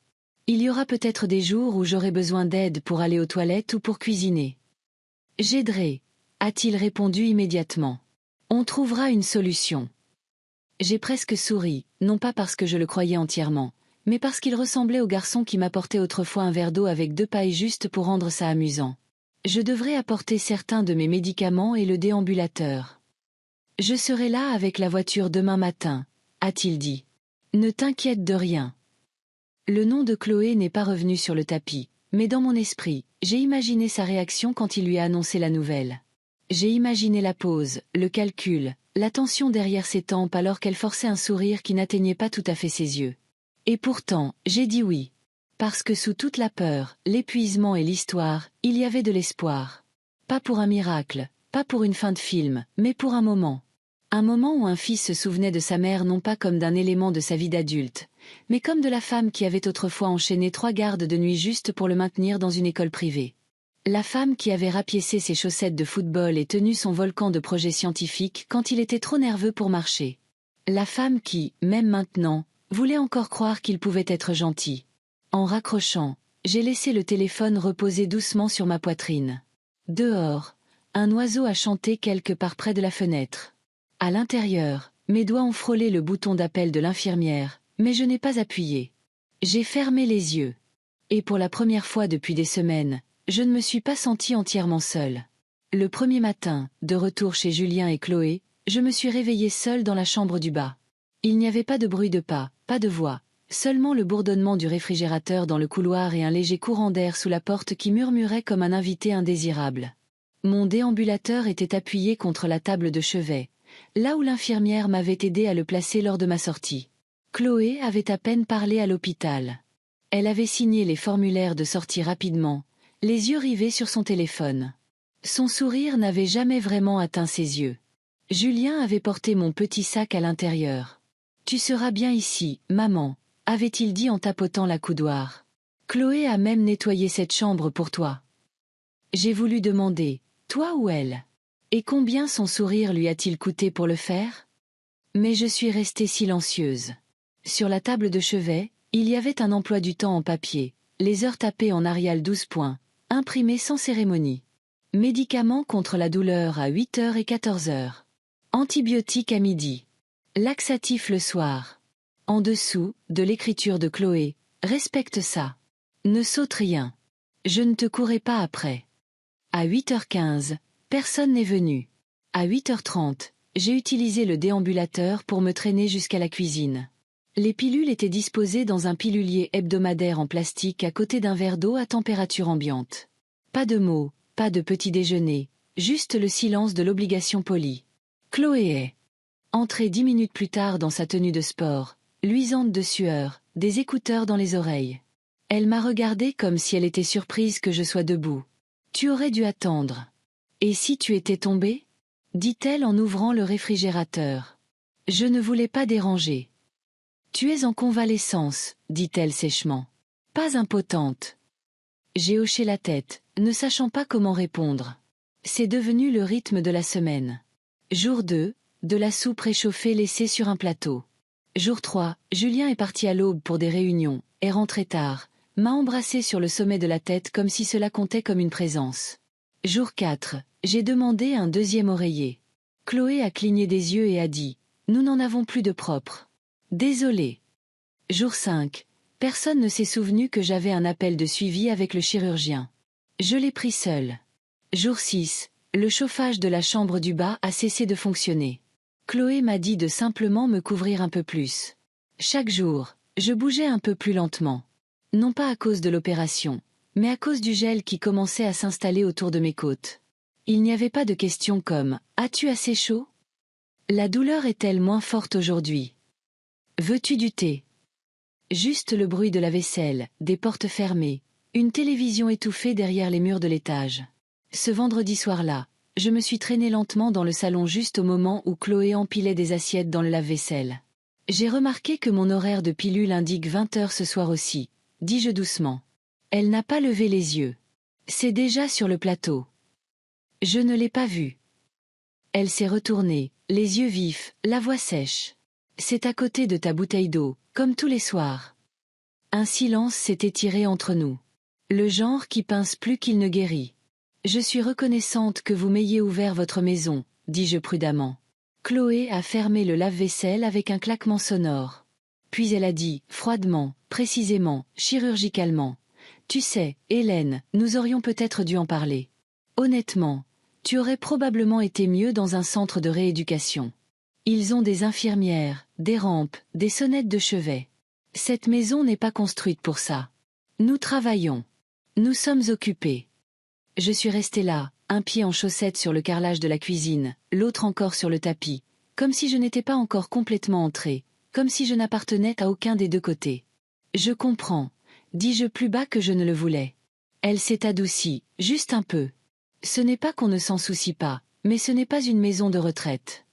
Il y aura peut-être des jours où j'aurai besoin d'aide pour aller aux toilettes ou pour cuisiner. J'aiderai, a-t-il répondu immédiatement. On trouvera une solution. J'ai presque souri, non pas parce que je le croyais entièrement, mais parce qu'il ressemblait au garçon qui m'apportait autrefois un verre d'eau avec 2 pailles juste pour rendre ça amusant. Je devrais apporter certains de mes médicaments et le déambulateur. Je serai là avec la voiture demain matin, a-t-il dit. Ne t'inquiète de rien. Le nom de Chloé n'est pas revenu sur le tapis, mais dans mon esprit, j'ai imaginé sa réaction quand il lui a annoncé la nouvelle. J'ai imaginé la pause, le calcul, la tension derrière ses tempes alors qu'elle forçait un sourire qui n'atteignait pas tout à fait ses yeux. Et pourtant, j'ai dit oui. Parce que sous toute la peur, l'épuisement et l'histoire, il y avait de l'espoir. Pas pour un miracle, pas pour une fin de film, mais pour un moment. Un moment où un fils se souvenait de sa mère non pas comme d'un élément de sa vie d'adulte, mais comme de la femme qui avait autrefois enchaîné 3 gardes de nuit juste pour le maintenir dans une école privée. La femme qui avait rapiécé ses chaussettes de football et tenu son volcan de projets scientifiques quand il était trop nerveux pour marcher. La femme qui, même maintenant, voulait encore croire qu'il pouvait être gentil. En raccrochant, j'ai laissé le téléphone reposer doucement sur ma poitrine. Dehors, un oiseau a chanté quelque part près de la fenêtre. À l'intérieur, mes doigts ont frôlé le bouton d'appel de l'infirmière, mais je n'ai pas appuyé. J'ai fermé les yeux. Et pour la première fois depuis des semaines, je ne me suis pas sentie entièrement seule. Le premier matin, de retour chez Julien et Chloé, je me suis réveillée seule dans la chambre du bas. Il n'y avait pas de bruit de pas, pas de voix, seulement le bourdonnement du réfrigérateur dans le couloir et un léger courant d'air sous la porte qui murmurait comme un invité indésirable. Mon déambulateur était appuyé contre la table de chevet, là où l'infirmière m'avait aidé à le placer lors de ma sortie. Chloé avait à peine parlé à l'hôpital. Elle avait signé les formulaires de sortie rapidement, les yeux rivés sur son téléphone. Son sourire n'avait jamais vraiment atteint ses yeux. Julien avait porté mon petit sac à l'intérieur. « Tu seras bien ici, maman », avait-il dit en tapotant la coudoir. « Chloé a même nettoyé cette chambre pour toi. » J'ai voulu demander, « Toi ou elle ?» Et combien son sourire lui a-t-il coûté pour le faire? Mais je suis restée silencieuse. Sur la table de chevet, il y avait un emploi du temps en papier, les heures tapées en Arial 12 points, imprimées sans cérémonie. Médicaments contre la douleur à 8h et 14h. Antibiotiques à midi. Laxatif le soir. En dessous, de l'écriture de Chloé, respecte ça. Ne saute rien. Je ne te courais pas après. À 8h15, personne n'est venu. À 8h30, j'ai utilisé le déambulateur pour me traîner jusqu'à la cuisine. Les pilules étaient disposées dans un pilulier hebdomadaire en plastique à côté d'un verre d'eau à température ambiante. Pas de mots, pas de petit déjeuner, juste le silence de l'obligation polie. Chloé est entrée 10 minutes plus tard dans sa tenue de sport, luisante de sueur, des écouteurs dans les oreilles. Elle m'a regardée comme si elle était surprise que je sois debout. « Tu aurais dû attendre. Et si tu étais tombée ?» dit-elle en ouvrant le réfrigérateur. Je ne voulais pas déranger. « Tu es en convalescence, dit-elle sèchement. Pas impotente. » J'ai hoché la tête, ne sachant pas comment répondre. C'est devenu le rythme de la semaine. Jour 2, de la soupe réchauffée laissée sur un plateau. Jour 3, Julien est parti à l'aube pour des réunions, est rentré tard, m'a embrassé sur le sommet de la tête comme si cela comptait comme une présence. Jour 4, j'ai demandé un deuxième oreiller. Chloé a cligné des yeux et a dit « Nous n'en avons plus de propre. » Désolé. Jour 5, personne ne s'est souvenu que j'avais un appel de suivi avec le chirurgien. Je l'ai pris seul. Jour 6, le chauffage de la chambre du bas a cessé de fonctionner. Chloé m'a dit de simplement me couvrir un peu plus. Chaque jour, je bougeais un peu plus lentement. Non pas à cause de l'opération, mais à cause du gel qui commençait à s'installer autour de mes côtes. Il n'y avait pas de questions comme « As-tu assez chaud ?» La douleur est-elle moins forte aujourd'hui ? Veux-tu du thé ? Juste le bruit de la vaisselle, des portes fermées, une télévision étouffée derrière les murs de l'étage. Ce vendredi soir-là, je me suis traînée lentement dans le salon juste au moment où Chloé empilait des assiettes dans le lave-vaisselle. J'ai remarqué que mon horaire de pilule indique 20 heures ce soir aussi, dis-je doucement. Elle n'a pas levé les yeux. C'est déjà sur le plateau. Je ne l'ai pas vue. Elle s'est retournée, les yeux vifs, la voix sèche. C'est à côté de ta bouteille d'eau, comme tous les soirs. Un silence s'est étiré entre nous. Le genre qui pince plus qu'il ne guérit. Je suis reconnaissante que vous m'ayez ouvert votre maison, dis-je prudemment. Chloé a fermé le lave-vaisselle avec un claquement sonore. Puis elle a dit, froidement, précisément, chirurgicalement. Tu sais, Hélène, nous aurions peut-être dû en parler. Honnêtement, tu aurais probablement été mieux dans un centre de rééducation. Ils ont des infirmières, des rampes, des sonnettes de chevet. Cette maison n'est pas construite pour ça. Nous travaillons. Nous sommes occupés. Je suis restée là, un pied en chaussette sur le carrelage de la cuisine, l'autre encore sur le tapis, comme si je n'étais pas encore complètement entrée, comme si je n'appartenais à aucun des deux côtés. Je comprends, dis-je plus bas que je ne le voulais. Elle s'est adoucie, juste un peu. Ce n'est pas qu'on ne s'en soucie pas, mais ce n'est pas une maison de retraite.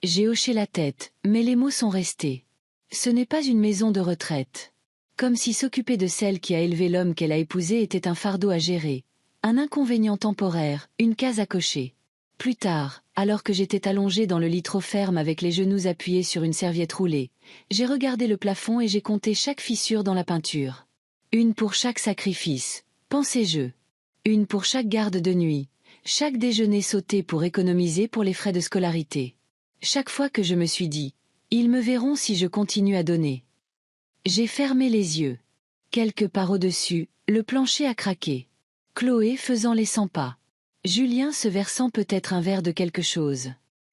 J'ai hoché la tête, mais les mots sont restés. Ce n'est pas une maison de retraite. Comme si s'occuper de celle qui a élevé l'homme qu'elle a épousé était un fardeau à gérer. Un inconvénient temporaire, une case à cocher. Plus tard, alors que j'étais allongée dans le lit trop ferme avec les genoux appuyés sur une serviette roulée, j'ai regardé le plafond et j'ai compté chaque fissure dans la peinture. Une pour chaque sacrifice, pensais-je. Une pour chaque garde de nuit, chaque déjeuner sauté pour économiser pour les frais de scolarité. Chaque fois que je me suis dit, ils me verront si je continue à donner. J'ai fermé les yeux. Quelque part au-dessus, le plancher a craqué. Chloé faisant les 100 pas. Julien se versant peut-être un verre de quelque chose.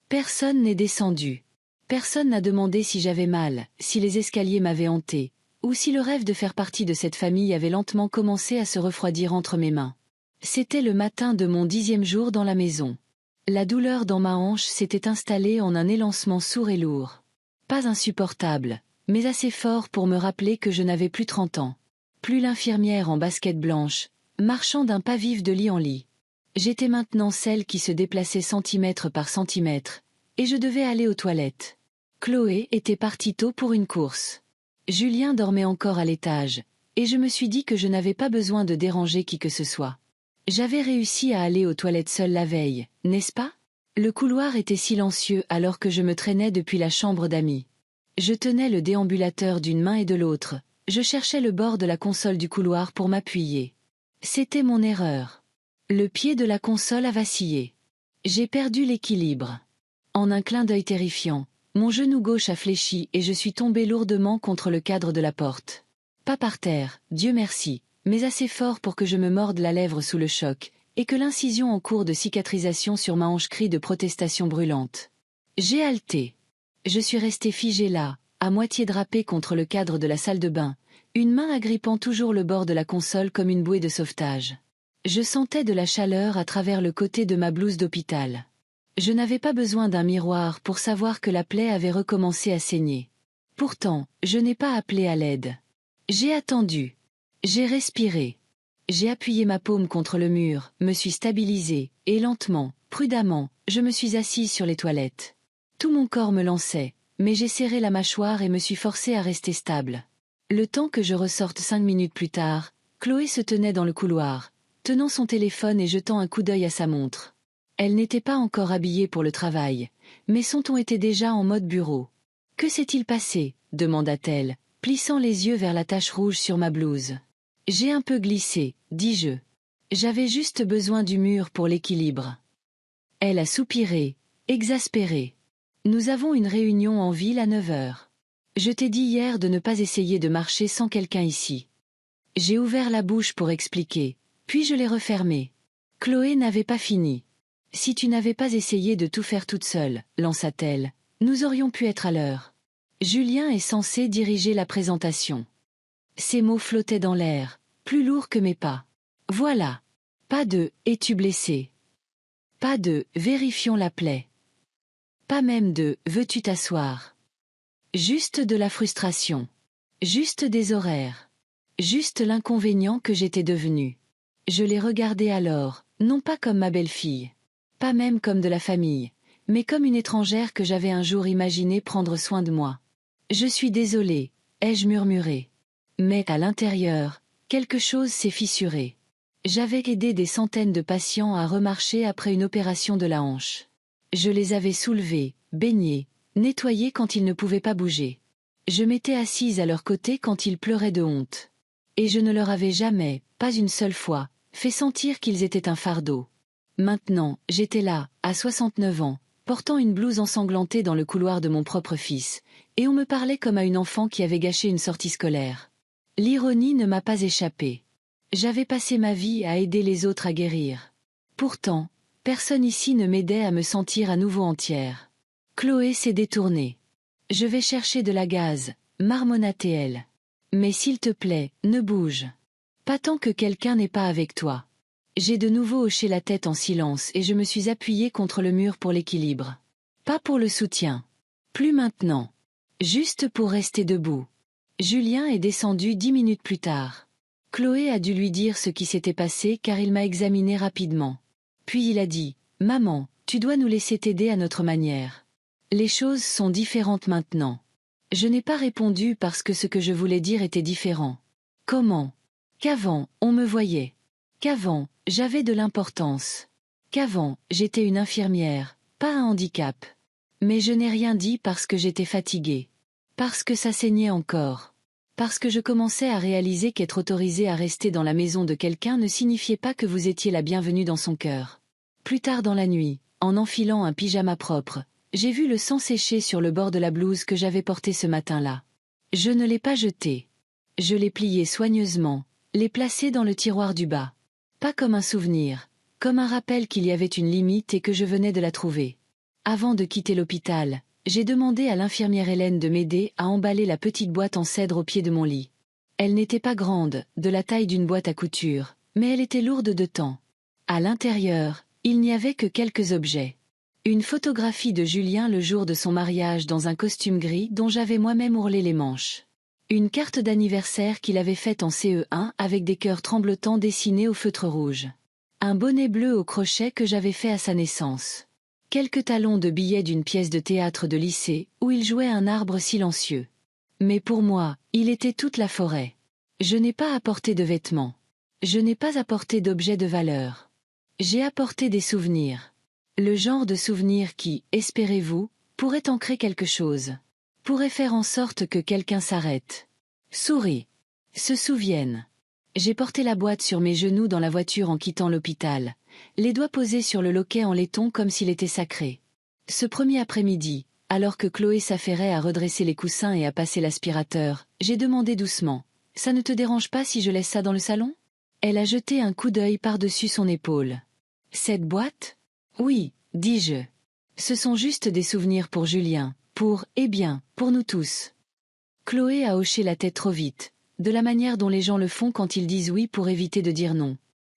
Personne n'est descendu. Personne n'a demandé si j'avais mal, si les escaliers m'avaient hanté, ou si le rêve de faire partie de cette famille avait lentement commencé à se refroidir entre mes mains. C'était le matin de mon 10e jour dans la maison. La douleur dans ma hanche s'était installée en un élancement sourd et lourd. Pas insupportable, mais assez fort pour me rappeler que je n'avais plus 30 ans. Plus l'infirmière en basket blanche, marchant d'un pas vif de lit en lit. J'étais maintenant celle qui se déplaçait centimètre par centimètre, et je devais aller aux toilettes. Chloé était partie tôt pour une course. Julien dormait encore à l'étage, et je me suis dit que je n'avais pas besoin de déranger qui que ce soit. J'avais réussi à aller aux toilettes seule la veille, n'est-ce pas ? Le couloir était silencieux alors que je me traînais depuis la chambre d'amis. Je tenais le déambulateur d'une main et de l'autre, je cherchais le bord de la console du couloir pour m'appuyer. C'était mon erreur. Le pied de la console a vacillé. J'ai perdu l'équilibre. En un clin d'œil terrifiant, mon genou gauche a fléchi et je suis tombée lourdement contre le cadre de la porte. Pas par terre, Dieu merci, mais assez fort pour que je me morde la lèvre sous le choc, et que l'incision en cours de cicatrisation sur ma hanche crie de protestation brûlante. J'ai haleté. Je suis restée figée là, à moitié drapée contre le cadre de la salle de bain, une main agrippant toujours le bord de la console comme une bouée de sauvetage. Je sentais de la chaleur à travers le côté de ma blouse d'hôpital. Je n'avais pas besoin d'un miroir pour savoir que la plaie avait recommencé à saigner. Pourtant, je n'ai pas appelé à l'aide. J'ai attendu. J'ai respiré. J'ai appuyé ma paume contre le mur, me suis stabilisée, et lentement, prudemment, je me suis assise sur les toilettes. Tout mon corps me lançait, mais j'ai serré la mâchoire et me suis forcée à rester stable. Le temps que je ressorte 5 minutes plus tard, Chloé se tenait dans le couloir, tenant son téléphone et jetant un coup d'œil à sa montre. Elle n'était pas encore habillée pour le travail, mais son ton était déjà en mode bureau. « Que s'est-il passé ?» demanda-t-elle, plissant les yeux vers la tache rouge sur ma blouse. « J'ai un peu glissé, dis-je. J'avais juste besoin du mur pour l'équilibre. » Elle a soupiré, exaspérée. « Nous avons une réunion en ville à 9 heures. Je t'ai dit hier de ne pas essayer de marcher sans quelqu'un ici. » J'ai ouvert la bouche pour expliquer, puis je l'ai refermée. Chloé n'avait pas fini. « Si tu n'avais pas essayé de tout faire toute seule, lança-t-elle, nous aurions pu être à l'heure. Julien est censé diriger la présentation. » Ces mots flottaient dans l'air, plus lourds que mes pas. Voilà. Pas de « es-tu blessé ?» Pas de « vérifions la plaie ?» Pas même de « veux-tu t'asseoir ?» Juste de la frustration. Juste des horaires. Juste l'inconvénient que j'étais devenue. Je l'ai regardée alors, non pas comme ma belle-fille. Pas même comme de la famille, mais comme une étrangère que j'avais un jour imaginé prendre soin de moi. « Je suis désolée », ai-je murmuré. Mais à l'intérieur, quelque chose s'est fissuré. J'avais aidé des centaines de patients à remarcher après une opération de la hanche. Je les avais soulevés, baignés, nettoyés quand ils ne pouvaient pas bouger. Je m'étais assise à leur côté quand ils pleuraient de honte. Et je ne leur avais jamais, pas une seule fois, fait sentir qu'ils étaient un fardeau. Maintenant, j'étais là, à 69 ans, portant une blouse ensanglantée dans le couloir de mon propre fils, et on me parlait comme à une enfant qui avait gâché une sortie scolaire. L'ironie ne m'a pas échappé. J'avais passé ma vie à aider les autres à guérir. Pourtant, personne ici ne m'aidait à me sentir à nouveau entière. Chloé s'est détournée. « Je vais chercher de la gaze », marmonna-t-elle. « Mais s'il te plaît, ne bouge. Pas tant que quelqu'un n'est pas avec toi. » J'ai de nouveau hoché la tête en silence et je me suis appuyée contre le mur pour l'équilibre. Pas pour le soutien. Plus maintenant. Juste pour rester debout. Julien est descendu 10 minutes plus tard. Chloé a dû lui dire ce qui s'était passé car il m'a examiné rapidement. Puis il a dit « Maman, tu dois nous laisser t'aider à notre manière. Les choses sont différentes maintenant. » Je n'ai pas répondu parce que ce que je voulais dire était différent. Comment ? Qu'avant, on me voyait. Qu'avant, j'avais de l'importance. Qu'avant, j'étais une infirmière, pas un handicap. Mais je n'ai rien dit parce que j'étais fatiguée. Parce que ça saignait encore. Parce que je commençais à réaliser qu'être autorisée à rester dans la maison de quelqu'un ne signifiait pas que vous étiez la bienvenue dans son cœur. Plus tard dans la nuit, en enfilant un pyjama propre, j'ai vu le sang sécher sur le bord de la blouse que j'avais portée ce matin-là. Je ne l'ai pas jeté. Je l'ai plié soigneusement, l'ai placé dans le tiroir du bas. Pas comme un souvenir, comme un rappel qu'il y avait une limite et que je venais de la trouver. Avant de quitter l'hôpital, j'ai demandé à l'infirmière Hélène de m'aider à emballer la petite boîte en cèdre au pied de mon lit. Elle n'était pas grande, de la taille d'une boîte à couture, mais elle était lourde de temps. À l'intérieur, il n'y avait que quelques objets. Une photographie de Julien le jour de son mariage dans un costume gris dont j'avais moi-même ourlé les manches. Une carte d'anniversaire qu'il avait faite en CE1 avec des cœurs tremblotants dessinés au feutre rouge. Un bonnet bleu au crochet que j'avais fait à sa naissance. Quelques talons de billets d'une pièce de théâtre de lycée où il jouait un arbre silencieux. Mais pour moi, il était toute la forêt. Je n'ai pas apporté de vêtements. Je n'ai pas apporté d'objets de valeur. J'ai apporté des souvenirs. Le genre de souvenirs qui, espérez-vous, pourrait ancrer quelque chose. Pourrait faire en sorte que quelqu'un s'arrête. Sourit. Se souvienne. J'ai porté la boîte sur mes genoux dans la voiture en quittant l'hôpital, les doigts posés sur le loquet en laiton comme s'il était sacré. Ce premier après-midi, alors que Chloé s'affairait à redresser les coussins et à passer l'aspirateur, j'ai demandé doucement « Ça ne te dérange pas si je laisse ça dans le salon ?» Elle a jeté un coup d'œil par-dessus son épaule. « Cette boîte ? Oui, dis-je. Ce sont juste des souvenirs pour Julien, pour nous tous. » Chloé a hoché la tête trop vite, de la manière dont les gens le font quand ils disent oui pour éviter de dire non.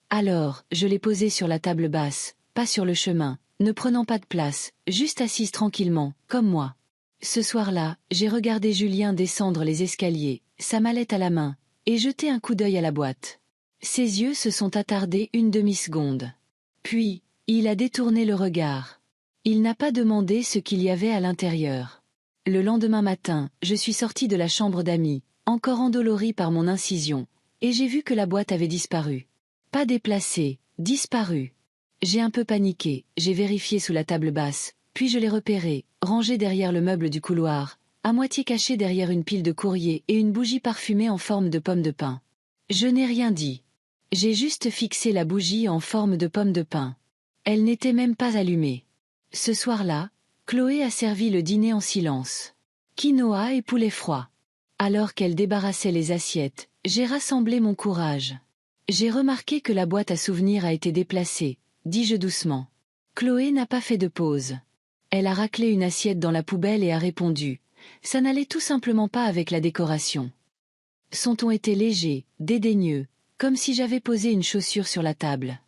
Alors, je l'ai posée sur la table basse, pas sur le chemin, ne prenant pas de place, juste assise tranquillement, comme moi. Ce soir-là, j'ai regardé Julien descendre les escaliers, sa mallette à la main, et jeter un coup d'œil à la boîte. Ses yeux se sont attardés une demi-seconde. Puis, il a détourné le regard. Il n'a pas demandé ce qu'il y avait à l'intérieur. Le lendemain matin, je suis sortie de la chambre d'amis, encore endolorie par mon incision, et j'ai vu que la boîte avait disparu. Pas déplacée, disparue. J'ai un peu paniqué, j'ai vérifié sous la table basse, puis je l'ai repéré, rangé derrière le meuble du couloir, à moitié caché derrière une pile de courrier et une bougie parfumée en forme de pomme de pin. Je n'ai rien dit. J'ai juste fixé la bougie en forme de pomme de pin. Elle n'était même pas allumée. Ce soir-là, Chloé a servi le dîner en silence. Quinoa et poulet froid. Alors qu'elle débarrassait les assiettes, j'ai rassemblé mon courage. J'ai remarqué que la boîte à souvenirs a été déplacée, dis-je doucement. Chloé n'a pas fait de pause. Elle a raclé une assiette dans la poubelle et a répondu. Ça n'allait tout simplement pas avec la décoration. Son ton était léger, dédaigneux, comme si j'avais posé une chaussure sur la table.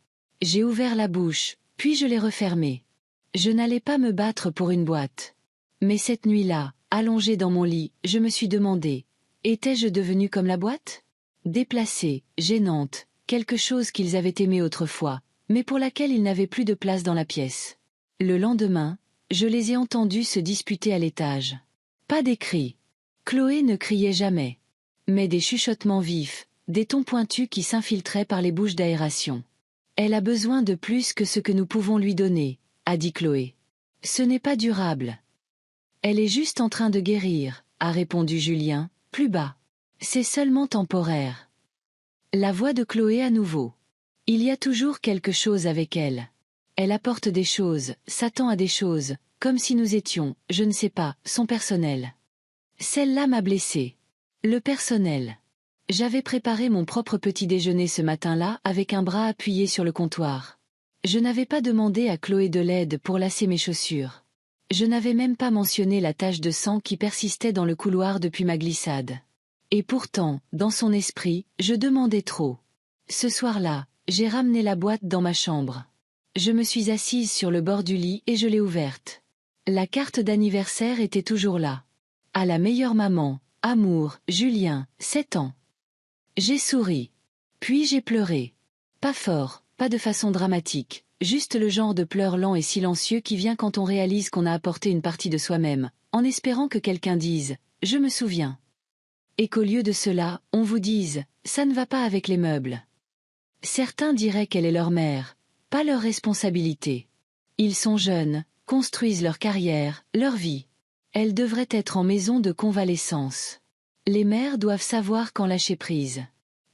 J'ai ouvert la bouche, puis je l'ai refermée. Je n'allais pas me battre pour une boîte. Mais cette nuit-là, allongée dans mon lit, je me suis demandé, étais-je devenue comme la boîte? Déplacée, gênante, quelque chose qu'ils avaient aimé autrefois, mais pour laquelle ils n'avaient plus de place dans la pièce. Le lendemain, je les ai entendus se disputer à l'étage. Pas des cris. Chloé ne criait jamais. Mais des chuchotements vifs, des tons pointus qui s'infiltraient par les bouches d'aération. Elle a besoin de plus que ce que nous pouvons lui donner, a dit Chloé. Ce n'est pas durable. Elle est juste en train de guérir, a répondu Julien, plus bas. C'est seulement temporaire. La voix de Chloé à nouveau. Il y a toujours quelque chose avec elle. Elle apporte des choses, s'attend à des choses, comme si nous étions, je ne sais pas, son personnel. Celle-là m'a blessée. Le personnel. J'avais préparé mon propre petit déjeuner ce matin-là avec un bras appuyé sur le comptoir. Je n'avais pas demandé à Chloé de l'aide pour lasser mes chaussures. Je n'avais même pas mentionné la tache de sang qui persistait dans le couloir depuis ma glissade. Et pourtant, dans son esprit, je demandais trop. Ce soir-là, j'ai ramené la boîte dans ma chambre. Je me suis assise sur le bord du lit et je l'ai ouverte. La carte d'anniversaire était toujours là. À la meilleure maman, amour, Julien, 7 ans. J'ai souri. Puis j'ai pleuré. Pas fort, pas de façon dramatique, juste le genre de pleurs lent et silencieux qui vient quand on réalise qu'on a apporté une partie de soi-même, en espérant que quelqu'un dise « je me souviens ». Et qu'au lieu de cela, on vous dise « ça ne va pas avec les meubles ». Certains diraient qu'elle est leur mère, pas leur responsabilité. Ils sont jeunes, construisent leur carrière, leur vie. Elle devrait être en maison de convalescence. Les mères doivent savoir quand lâcher prise.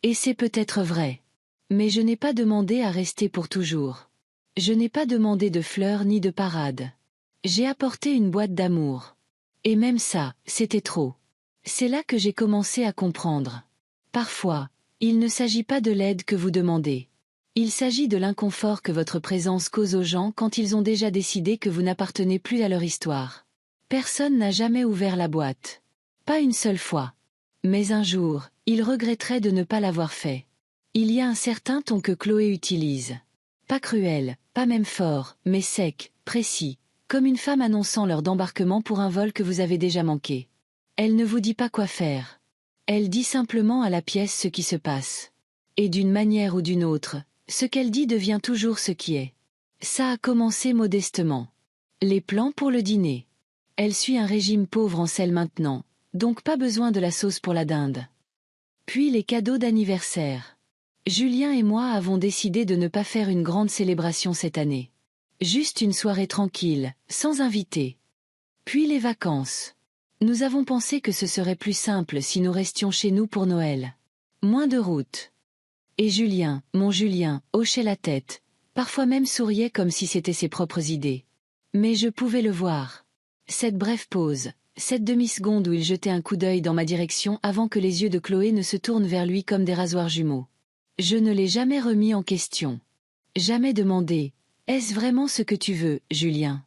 Et c'est peut-être vrai. Mais je n'ai pas demandé à rester pour toujours. Je n'ai pas demandé de fleurs ni de parade. J'ai apporté une boîte d'amour. Et même ça, c'était trop. C'est là que j'ai commencé à comprendre. Parfois, il ne s'agit pas de l'aide que vous demandez. Il s'agit de l'inconfort que votre présence cause aux gens quand ils ont déjà décidé que vous n'appartenez plus à leur histoire. Personne n'a jamais ouvert la boîte. Pas une seule fois. Mais un jour, ils regretteraient de ne pas l'avoir fait. Il y a un certain ton que Chloé utilise. Pas cruel, pas même fort, mais sec, précis, comme une femme annonçant l'heure d'embarquement pour un vol que vous avez déjà manqué. Elle ne vous dit pas quoi faire. Elle dit simplement à la pièce ce qui se passe. Et d'une manière ou d'une autre, ce qu'elle dit devient toujours ce qui est. Ça a commencé modestement. Les plans pour le dîner. Elle suit un régime pauvre en sel maintenant, donc pas besoin de la sauce pour la dinde. Puis les cadeaux d'anniversaire. Julien et moi avons décidé de ne pas faire une grande célébration cette année. Juste une soirée tranquille, sans invités. Puis les vacances. Nous avons pensé que ce serait plus simple si nous restions chez nous pour Noël. Moins de route. Et Julien, mon Julien, hochait la tête, parfois même souriait comme si c'était ses propres idées. Mais je pouvais le voir. Cette brève pause, cette demi-seconde où il jetait un coup d'œil dans ma direction avant que les yeux de Chloé ne se tournent vers lui comme des rasoirs jumeaux. Je ne l'ai jamais remis en question. Jamais demandé « Est-ce vraiment ce que tu veux, Julien ?»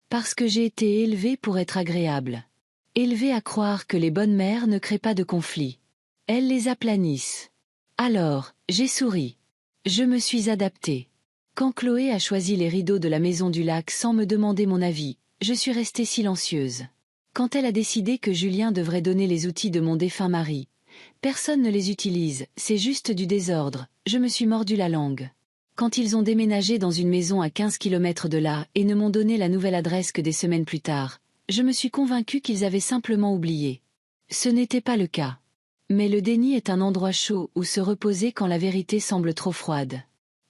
Parce que j'ai été élevée pour être agréable. Élevée à croire que les bonnes mères ne créent pas de conflits. Elles les aplanissent. Alors, j'ai souri. Je me suis adaptée. Quand Chloé a choisi les rideaux de la maison du lac sans me demander mon avis, je suis restée silencieuse. Quand elle a décidé que Julien devrait donner les outils de mon défunt mari, personne ne les utilise, c'est juste du désordre, je me suis mordu la langue. Quand ils ont déménagé dans une maison à 15 kilomètres de là et ne m'ont donné la nouvelle adresse que des semaines plus tard, je me suis convaincue qu'ils avaient simplement oublié. Ce n'était pas le cas. Mais le déni est un endroit chaud où se reposer quand la vérité semble trop froide.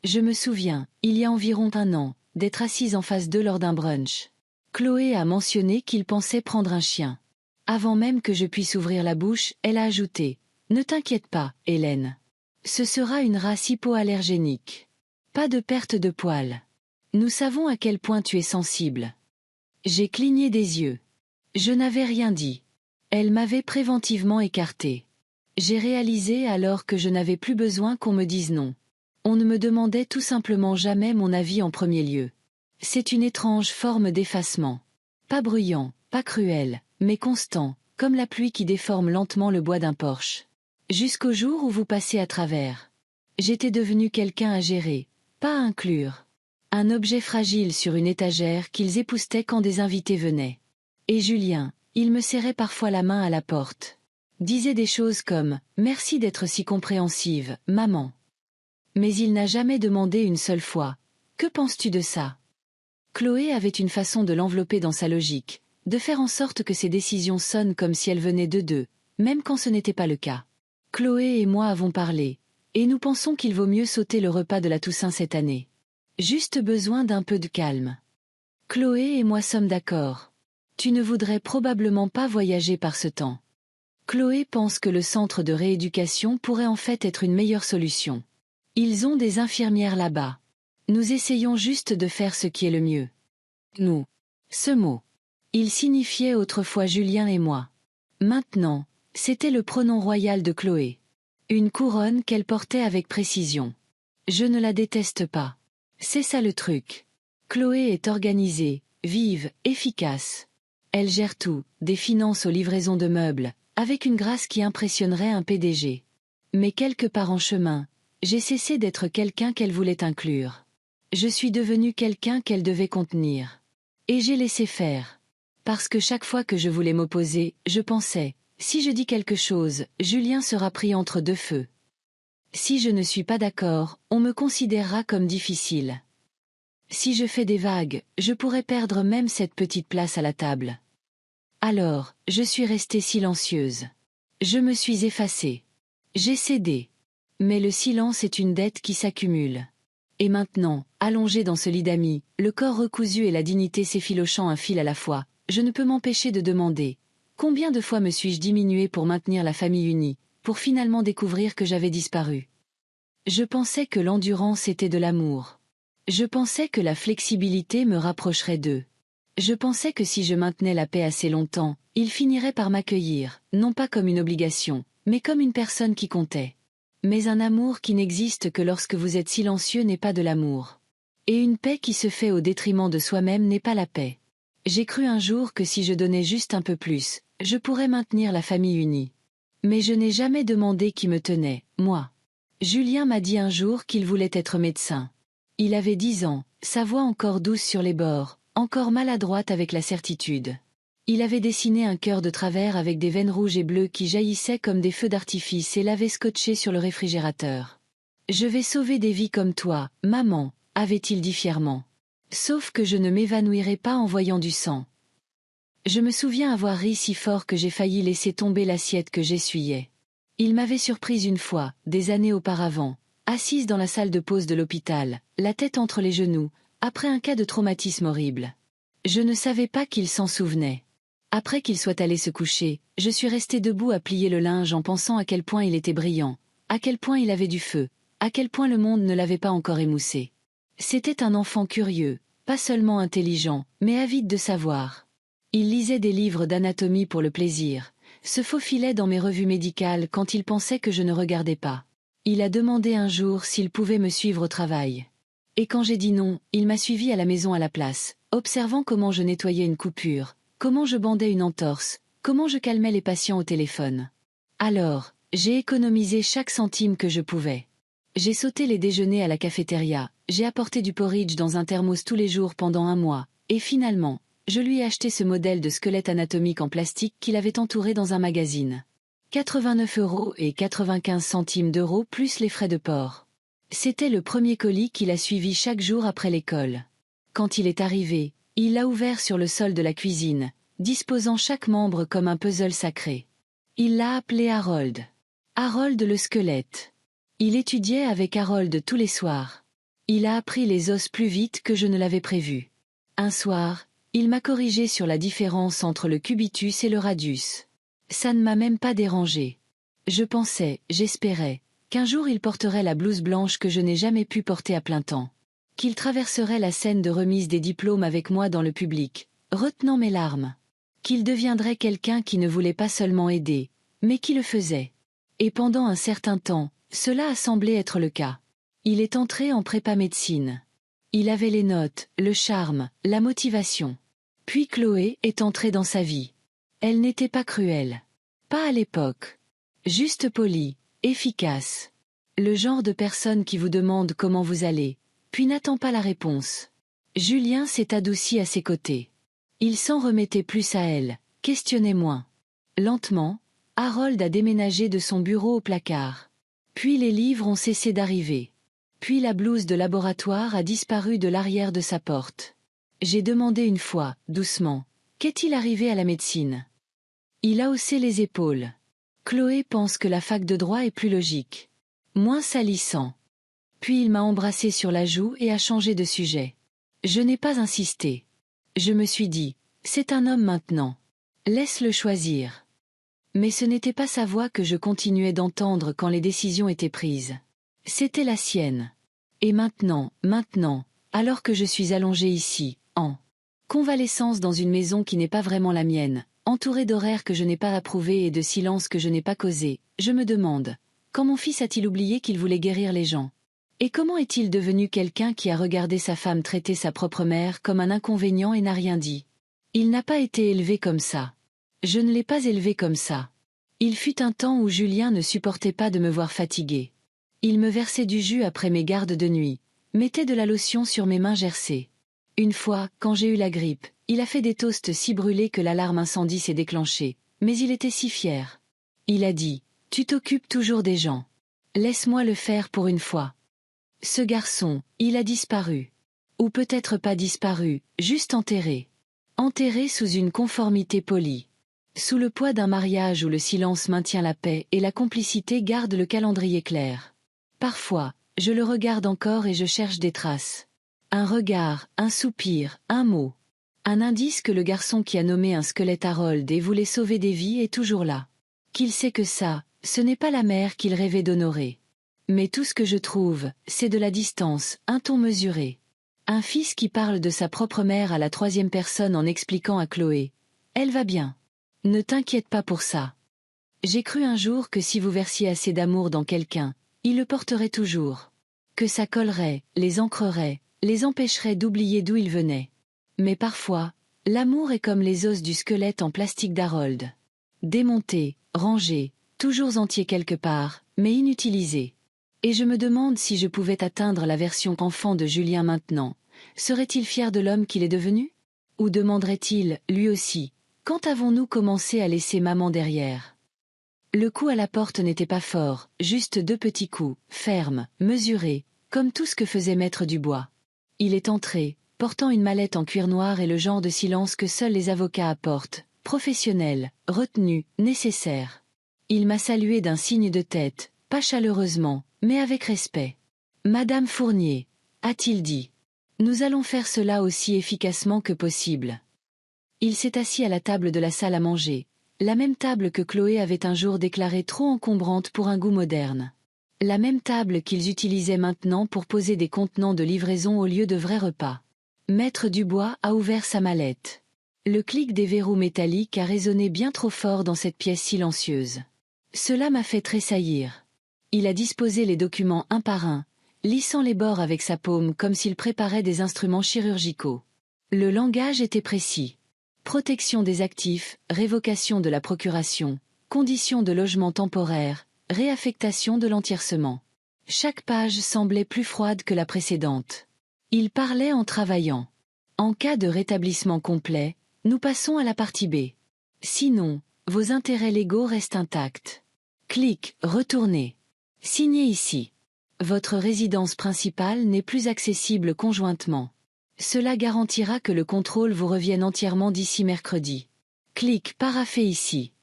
Je me souviens, il y a environ 1 an, d'être assise en face d'eux lors d'un brunch. Chloé a mentionné qu'il pensait prendre un chien. Avant même que je puisse ouvrir la bouche, elle a ajouté « Ne t'inquiète pas, Hélène. Ce sera une race hypoallergénique. Pas de perte de poils. Nous savons à quel point tu es sensible. » J'ai cligné des yeux. Je n'avais rien dit. Elle m'avait préventivement écarté. J'ai réalisé alors que je n'avais plus besoin qu'on me dise non. On ne me demandait tout simplement jamais mon avis en premier lieu. C'est une étrange forme d'effacement. Pas bruyant, pas cruel, mais constant, comme la pluie qui déforme lentement le bois d'un porche. Jusqu'au jour où vous passez à travers. J'étais devenu quelqu'un à gérer, pas à inclure. Un objet fragile sur une étagère qu'ils époussetaient quand des invités venaient. Et Julien, il me serrait parfois la main à la porte. Disait des choses comme « Merci d'être si compréhensive, maman ». Mais il n'a jamais demandé une seule fois « Que penses-tu de ça ?» Chloé avait une façon de l'envelopper dans sa logique, de faire en sorte que ses décisions sonnent comme si elles venaient d'eux, même quand ce n'était pas le cas. Chloé et moi avons parlé, et nous pensons qu'il vaut mieux sauter le repas de la Toussaint cette année. Juste besoin d'un peu de calme. Chloé et moi sommes d'accord. Tu ne voudrais probablement pas voyager par ce temps. Chloé pense que le centre de rééducation pourrait en fait être une meilleure solution. Ils ont des infirmières là-bas. Nous essayons juste de faire ce qui est le mieux. Nous. Ce mot. Il signifiait autrefois Julien et moi. Maintenant, c'était le pronom royal de Chloé. Une couronne qu'elle portait avec précision. Je ne la déteste pas. C'est ça le truc. Chloé est organisée, vive, efficace. Elle gère tout, des finances aux livraisons de meubles, avec une grâce qui impressionnerait un PDG. Mais quelque part en chemin, j'ai cessé d'être quelqu'un qu'elle voulait inclure. Je suis devenu quelqu'un qu'elle devait contenir. Et j'ai laissé faire. Parce que chaque fois que je voulais m'opposer, je pensais, si je dis quelque chose, Julien sera pris entre deux feux. Si je ne suis pas d'accord, on me considérera comme difficile. Si je fais des vagues, je pourrais perdre même cette petite place à la table. Alors, je suis restée silencieuse. Je me suis effacée. J'ai cédé. Mais le silence est une dette qui s'accumule. Et maintenant, allongée dans ce lit d'amis, le corps recousu et la dignité s'effilochant un fil à la fois, je ne peux m'empêcher de demander « Combien de fois me suis-je diminuée pour maintenir la famille unie, pour finalement découvrir que j'avais disparu ?» Je pensais que l'endurance était de l'amour. Je pensais que la flexibilité me rapprocherait d'eux. Je pensais que si je maintenais la paix assez longtemps, ils finiraient par m'accueillir, non pas comme une obligation, mais comme une personne qui comptait. Mais un amour qui n'existe que lorsque vous êtes silencieux n'est pas de l'amour. Et une paix qui se fait au détriment de soi-même n'est pas la paix. J'ai cru un jour que si je donnais juste un peu plus, je pourrais maintenir la famille unie. Mais je n'ai jamais demandé qui me tenait, moi. Julien m'a dit un jour qu'il voulait être médecin. Il avait 10 ans, sa voix encore douce sur les bords, encore maladroite avec la certitude. Il avait dessiné un cœur de travers avec des veines rouges et bleues qui jaillissaient comme des feux d'artifice et l'avait scotché sur le réfrigérateur. « Je vais sauver des vies comme toi, maman », avait-il dit fièrement. Sauf que je ne m'évanouirai pas en voyant du sang. Je me souviens avoir ri si fort que j'ai failli laisser tomber l'assiette que j'essuyais. Il m'avait surprise une fois, des années auparavant, assise dans la salle de pause de l'hôpital, la tête entre les genoux, après un cas de traumatisme horrible. Je ne savais pas qu'il s'en souvenait. Après qu'il soit allé se coucher, je suis restée debout à plier le linge en pensant à quel point il était brillant, à quel point il avait du feu, à quel point le monde ne l'avait pas encore émoussé. C'était un enfant curieux, pas seulement intelligent, mais avide de savoir. Il lisait des livres d'anatomie pour le plaisir, se faufilait dans mes revues médicales quand il pensait que je ne regardais pas. Il a demandé un jour s'il pouvait me suivre au travail. Et quand j'ai dit non, il m'a suivi à la maison à la place, observant comment je nettoyais une coupure, comment je bandais une entorse, comment je calmais les patients au téléphone. Alors, j'ai économisé chaque centime que je pouvais. J'ai sauté les déjeuners à la cafétéria, j'ai apporté du porridge dans un thermos tous les jours pendant 1 mois, et finalement, je lui ai acheté ce modèle de squelette anatomique en plastique qu'il avait entouré dans un magazine. 89,95 € plus les frais de port. C'était le premier colis qu'il a suivi chaque jour après l'école. Quand il est arrivé, il l'a ouvert sur le sol de la cuisine, disposant chaque membre comme un puzzle sacré. Il l'a appelé Harold. Harold le squelette. Il étudiait avec Harold tous les soirs. Il a appris les os plus vite que je ne l'avais prévu. Un soir, Il m'a corrigé sur la différence entre le cubitus et le radius. Ça ne m'a même pas dérangé. Je pensais, j'espérais, qu'un jour il porterait la blouse blanche que je n'ai jamais pu porter à plein temps. Qu'il traverserait la scène de remise des diplômes avec moi dans le public, retenant mes larmes. Qu'il deviendrait quelqu'un qui ne voulait pas seulement aider, mais qui le faisait. Et pendant un certain temps, cela a semblé être le cas. Il est entré en prépa médecine. Il avait les notes, le charme, la motivation. Puis Chloé est entrée dans sa vie. Elle n'était pas cruelle. Pas à l'époque. Juste polie, efficace. Le genre de personne qui vous demande comment vous allez, puis n'attend pas la réponse. Julien s'est adouci à ses côtés. Il s'en remettait plus à elle, questionnait moins. Lentement, Harold a déménagé de son bureau au placard. Puis les livres ont cessé d'arriver. Puis la blouse de laboratoire a disparu de l'arrière de sa porte. J'ai demandé une fois, doucement, qu'est-il arrivé à la médecine? Il a haussé les épaules. Chloé pense que la fac de droit est plus logique. Moins salissant. Puis il m'a embrassé sur la joue et a changé de sujet. Je n'ai pas insisté. Je me suis dit, c'est un homme maintenant. Laisse-le choisir. Mais ce n'était pas sa voix que je continuais d'entendre quand les décisions étaient prises. C'était la sienne. Et maintenant, alors que je suis allongée ici, en convalescence dans une maison qui n'est pas vraiment la mienne, entourée d'horaires que je n'ai pas approuvés et de silences que je n'ai pas causés, je me demande, quand mon fils a-t-il oublié qu'il voulait guérir les gens? Et comment est-il devenu quelqu'un qui a regardé sa femme traiter sa propre mère comme un inconvénient et n'a rien dit? Il n'a pas été élevé comme ça. Je ne l'ai pas élevé comme ça. Il fut un temps où Julien ne supportait pas de me voir fatiguée. Il me versait du jus après mes gardes de nuit, mettait de la lotion sur mes mains gercées. Une fois, quand j'ai eu la grippe, il a fait des toasts si brûlés que l'alarme incendie s'est déclenchée, mais il était si fier. Il a dit, « Tu t'occupes toujours des gens. Laisse-moi le faire pour une fois. » Ce garçon, il a disparu. Ou peut-être pas disparu, juste enterré. Enterré sous une conformité polie. Sous le poids d'un mariage où le silence maintient la paix et la complicité garde le calendrier clair. Parfois, je le regarde encore et je cherche des traces. Un regard, un soupir, un mot. Un indice que le garçon qui a nommé un squelette Harold et voulait sauver des vies est toujours là. Qu'il sait que ça, ce n'est pas la mère qu'il rêvait d'honorer. Mais tout ce que je trouve, c'est de la distance, un ton mesuré. Un fils qui parle de sa propre mère à la troisième personne en expliquant à Chloé. Elle va bien. Ne t'inquiète pas pour ça. J'ai cru un jour que si vous versiez assez d'amour dans quelqu'un, il le porterait toujours. Que ça collerait, les ancrerait, les empêcherait d'oublier d'où ils venaient. Mais parfois, l'amour est comme les os du squelette en plastique d'Harold. Démonté, rangé, toujours entier quelque part, mais inutilisé. Et je me demande si je pouvais atteindre la version enfant de Julien maintenant. Serait-il fier de l'homme qu'il est devenu? Ou demanderait-il, lui aussi, quand avons-nous commencé à laisser maman derrière? Le coup à la porte n'était pas fort, juste 2 petits coups, fermes, mesurés, comme tout ce que faisait Maître Dubois. Il est entré, portant une mallette en cuir noir et le genre de silence que seuls les avocats apportent, professionnel, retenu, nécessaire. Il m'a salué d'un signe de tête, pas chaleureusement, mais avec respect. « Madame Fournier », a-t-il dit. « Nous allons faire cela aussi efficacement que possible. » Il s'est assis à la table de la salle à manger, la même table que Chloé avait un jour déclarée trop encombrante pour un goût moderne. La même table qu'ils utilisaient maintenant pour poser des contenants de livraison au lieu de vrais repas. Maître Dubois a ouvert sa mallette. Le clic des verrous métalliques a résonné bien trop fort dans cette pièce silencieuse. Cela m'a fait tressaillir. Il a disposé les documents un par un, lissant les bords avec sa paume comme s'il préparait des instruments chirurgicaux. Le langage était précis. Protection des actifs, révocation de la procuration, conditions de logement temporaire, réaffectation de l'entiercement. Chaque page semblait plus froide que la précédente. Il parlait en travaillant. En cas de rétablissement complet, nous passons à la partie B. Sinon, vos intérêts légaux restent intacts. Clic, retournez. Signez ici. Votre résidence principale n'est plus accessible conjointement. Cela garantira que le contrôle vous revienne entièrement d'ici mercredi. Clic, paraphé ici.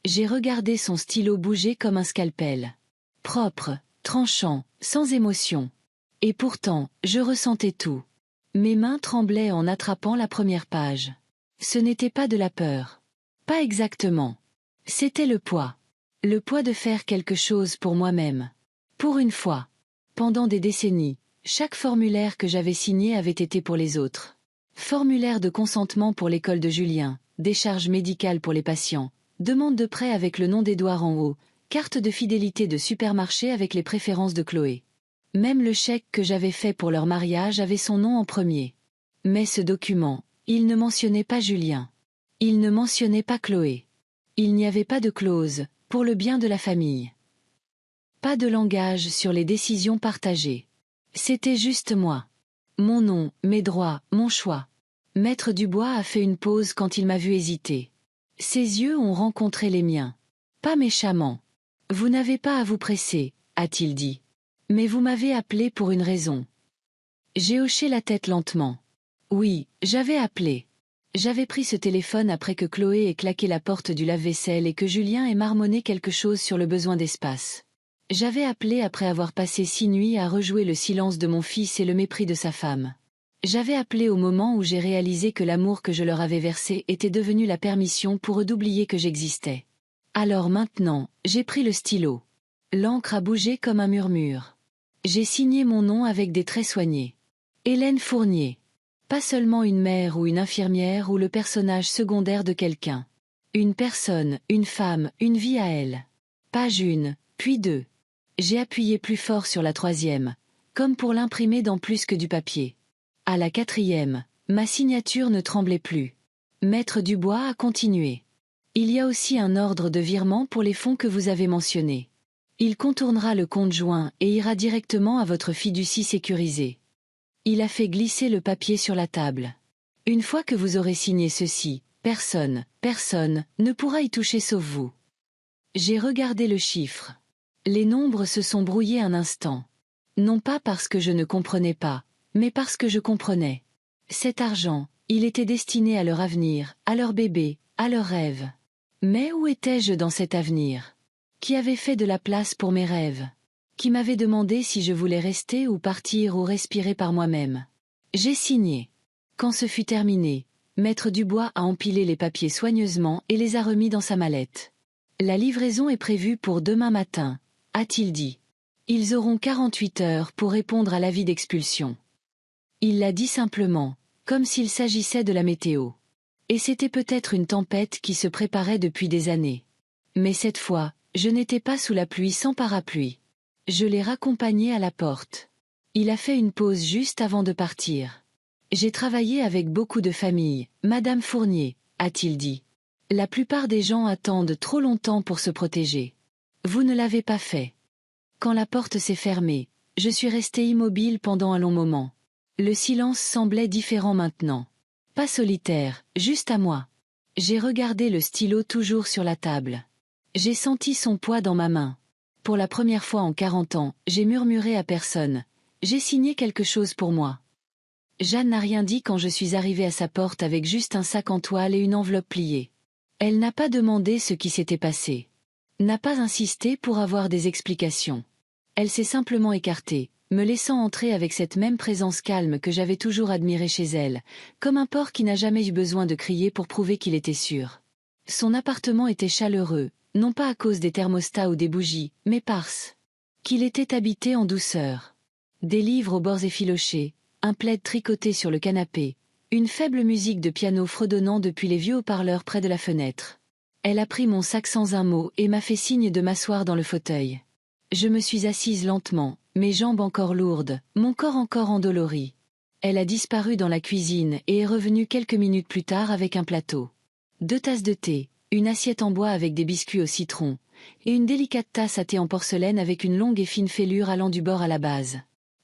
J'ai regardé son stylo bouger comme un scalpel. Propre, tranchant, sans émotion. Et pourtant, je ressentais tout. Mes mains tremblaient en attrapant la première page. Ce n'était pas de la peur. Pas exactement. C'était le poids. Le poids de faire quelque chose pour moi-même. Pour une fois. Pendant des décennies, chaque formulaire que j'avais signé avait été pour les autres. Formulaire de consentement pour l'école de Julien, décharge médicale pour les patients, demande de prêt avec le nom d'Édouard en haut, carte de fidélité de supermarché avec les préférences de Chloé. Même le chèque que j'avais fait pour leur mariage avait son nom en premier. Mais ce document, il ne mentionnait pas Julien. Il ne mentionnait pas Chloé. Il n'y avait pas de clause, pour le bien de la famille. Pas de langage sur les décisions partagées. C'était juste moi. Mon nom, mes droits, mon choix. Maître Dubois a fait une pause quand il m'a vu hésiter. Ses yeux ont rencontré les miens. Pas méchamment. Vous n'avez pas à vous presser, a-t-il dit. Mais vous m'avez appelé pour une raison. J'ai hoché la tête lentement. Oui, j'avais appelé. J'avais pris ce téléphone après que Chloé ait claqué la porte du lave-vaisselle et que Julien ait marmonné quelque chose sur le besoin d'espace. J'avais appelé après avoir passé 6 nuits à rejouer le silence de mon fils et le mépris de sa femme. J'avais appelé au moment où j'ai réalisé que l'amour que je leur avais versé était devenu la permission pour eux d'oublier que j'existais. Alors maintenant, j'ai pris le stylo. L'encre a bougé comme un murmure. J'ai signé mon nom avec des traits soignés. Hélène Fournier. Pas seulement une mère ou une infirmière ou le personnage secondaire de quelqu'un. Une personne, une femme, une vie à elle. Page 1, puis 2. J'ai appuyé plus fort sur la 3e, comme pour l'imprimer dans plus que du papier. À la 4e, ma signature ne tremblait plus. Maître Dubois a continué. Il y a aussi un ordre de virement pour les fonds que vous avez mentionnés. Il contournera le compte joint et ira directement à votre fiducie sécurisée. Il a fait glisser le papier sur la table. Une fois que vous aurez signé ceci, personne ne pourra y toucher sauf vous. J'ai regardé le chiffre. Les nombres se sont brouillés un instant. Non pas parce que je ne comprenais pas, mais parce que je comprenais. Cet argent, il était destiné à leur avenir, à leur bébé, à leurs rêves. Mais où étais-je dans cet avenir? Qui avait fait de la place pour mes rêves? Qui m'avait demandé si je voulais rester ou partir ou respirer par moi-même? J'ai signé. Quand ce fut terminé, Maître Dubois a empilé les papiers soigneusement et les a remis dans sa mallette. La livraison est prévue pour demain matin, a-t-il dit. Ils auront 48 heures pour répondre à l'avis d'expulsion. Il l'a dit simplement, comme s'il s'agissait de la météo. Et c'était peut-être une tempête qui se préparait depuis des années. Mais cette fois, je n'étais pas sous la pluie sans parapluie. Je l'ai raccompagné à la porte. Il a fait une pause juste avant de partir. J'ai travaillé avec beaucoup de familles, Madame Fournier, a-t-il dit. La plupart des gens attendent trop longtemps pour se protéger. Vous ne l'avez pas fait. Quand la porte s'est fermée, je suis restée immobile pendant un long moment. Le silence semblait différent maintenant. Pas solitaire, juste à moi. J'ai regardé le stylo toujours sur la table. J'ai senti son poids dans ma main. Pour la première fois en 40 ans, j'ai murmuré à personne. J'ai signé quelque chose pour moi. Jeanne n'a rien dit quand je suis arrivée à sa porte avec juste un sac en toile et une enveloppe pliée. Elle n'a pas demandé ce qui s'était passé. N'a pas insisté pour avoir des explications. Elle s'est simplement écartée, me laissant entrer avec cette même présence calme que j'avais toujours admirée chez elle, comme un porc qui n'a jamais eu besoin de crier pour prouver qu'il était sûr. Son appartement était chaleureux, non pas à cause des thermostats ou des bougies, mais parce qu'il était habité en douceur. Des livres aux bords effilochés, un plaid tricoté sur le canapé, une faible musique de piano fredonnant depuis les vieux haut-parleurs près de la fenêtre. Elle a pris mon sac sans un mot et m'a fait signe de m'asseoir dans le fauteuil. Je me suis assise lentement, mes jambes encore lourdes, mon corps encore endolori. Elle a disparu dans la cuisine et est revenue quelques minutes plus tard avec un plateau. 2 tasses de thé, une assiette en bois avec des biscuits au citron, et une délicate tasse à thé en porcelaine avec une longue et fine fêlure allant du bord à la base.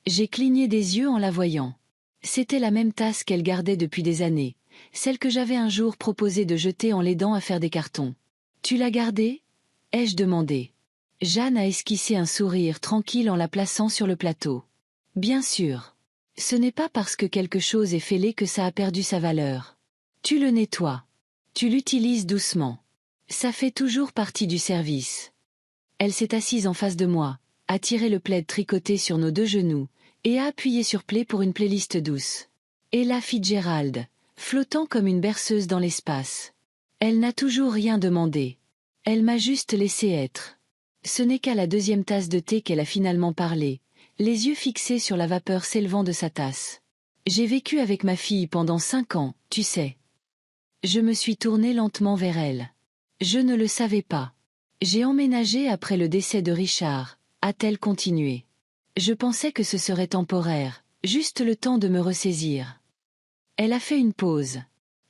J'ai cligné des yeux en la voyant. C'était la même tasse qu'elle gardait depuis des années, celle que j'avais un jour proposé de jeter en l'aidant à faire des cartons. « Tu l'as gardée » ai-je demandé. Jeanne a esquissé un sourire tranquille en la plaçant sur le plateau. « Bien sûr. Ce n'est pas parce que quelque chose est fêlé que ça a perdu sa valeur. Tu le nettoies. Tu l'utilises doucement. Ça fait toujours partie du service. » Elle s'est assise en face de moi, a tiré le plaid tricoté sur nos 2 genoux, et a appuyé sur play pour une playlist douce. Ella Fitzgerald, flottant comme une berceuse dans l'espace. Elle n'a toujours rien demandé. Elle m'a juste laissé être. Ce n'est qu'à la deuxième tasse de thé qu'elle a finalement parlé, les yeux fixés sur la vapeur s'élevant de sa tasse. J'ai vécu avec ma fille pendant 5 ans, tu sais. Je me suis tournée lentement vers elle. Je ne le savais pas. J'ai emménagé après le décès de Richard, a-t-elle continué. Je pensais que ce serait temporaire, juste le temps de me ressaisir. Elle a fait une pause.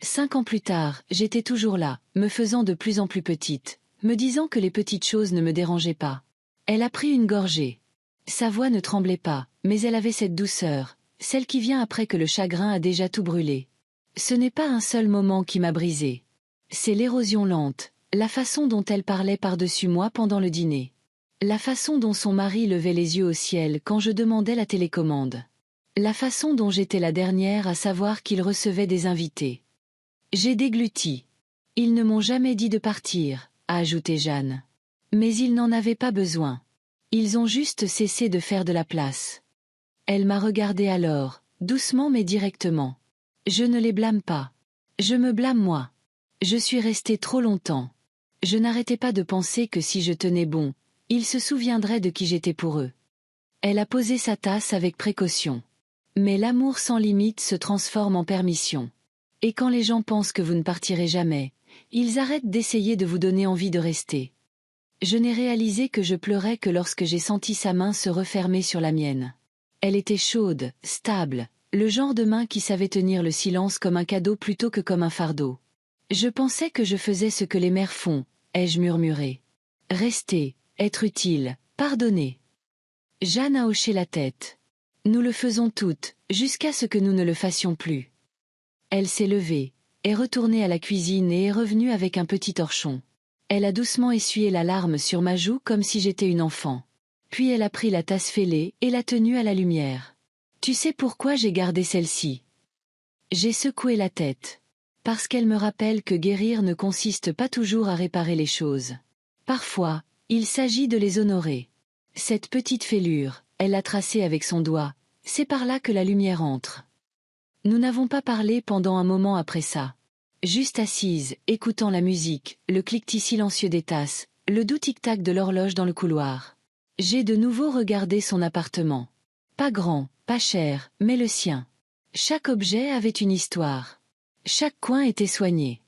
5 ans plus tard, j'étais toujours là, me faisant de plus en plus petite, me disant que les petites choses ne me dérangeaient pas. Elle a pris une gorgée. Sa voix ne tremblait pas, mais elle avait cette douceur, celle qui vient après que le chagrin a déjà tout brûlé. Ce n'est pas un seul moment qui m'a brisé. C'est l'érosion lente, la façon dont elle parlait par-dessus moi pendant le dîner. La façon dont son mari levait les yeux au ciel quand je demandais la télécommande. La façon dont j'étais la dernière à savoir qu'il recevait des invités. J'ai dégluti. Ils ne m'ont jamais dit de partir, a ajouté Jeanne. Mais ils n'en avaient pas besoin. Ils ont juste cessé de faire de la place. Elle m'a regardé alors, doucement mais directement. Je ne les blâme pas. Je me blâme moi. Je suis restée trop longtemps. Je n'arrêtais pas de penser que si je tenais bon, ils se souviendraient de qui j'étais pour eux. Elle a posé sa tasse avec précaution. Mais l'amour sans limite se transforme en permission. Et quand les gens pensent que vous ne partirez jamais, ils arrêtent d'essayer de vous donner envie de rester. Je n'ai réalisé que je pleurais que lorsque j'ai senti sa main se refermer sur la mienne. Elle était chaude, stable, le genre de main qui savait tenir le silence comme un cadeau plutôt que comme un fardeau. Je pensais que je faisais ce que les mères font, ai-je murmuré. Rester, être utile, pardonner. Jeanne a hoché la tête. Nous le faisons toutes, jusqu'à ce que nous ne le fassions plus. Elle s'est levée, est retournée à la cuisine et est revenue avec un petit torchon. Elle a doucement essuyé la larme sur ma joue comme si j'étais une enfant. Puis elle a pris la tasse fêlée et l'a tenue à la lumière. Tu sais pourquoi j'ai gardé celle-ci? J'ai secoué la tête. Parce qu'elle me rappelle que guérir ne consiste pas toujours à réparer les choses. Parfois, il s'agit de les honorer. Cette petite fêlure, elle l'a tracée avec son doigt, c'est par là que la lumière entre. Nous n'avons pas parlé pendant un moment après ça. Juste assise, écoutant la musique, le cliquetis silencieux des tasses, le doux tic-tac de l'horloge dans le couloir. J'ai de nouveau regardé son appartement. Pas grand, pas cher, mais le sien. Chaque objet avait une histoire. Chaque coin était soigné.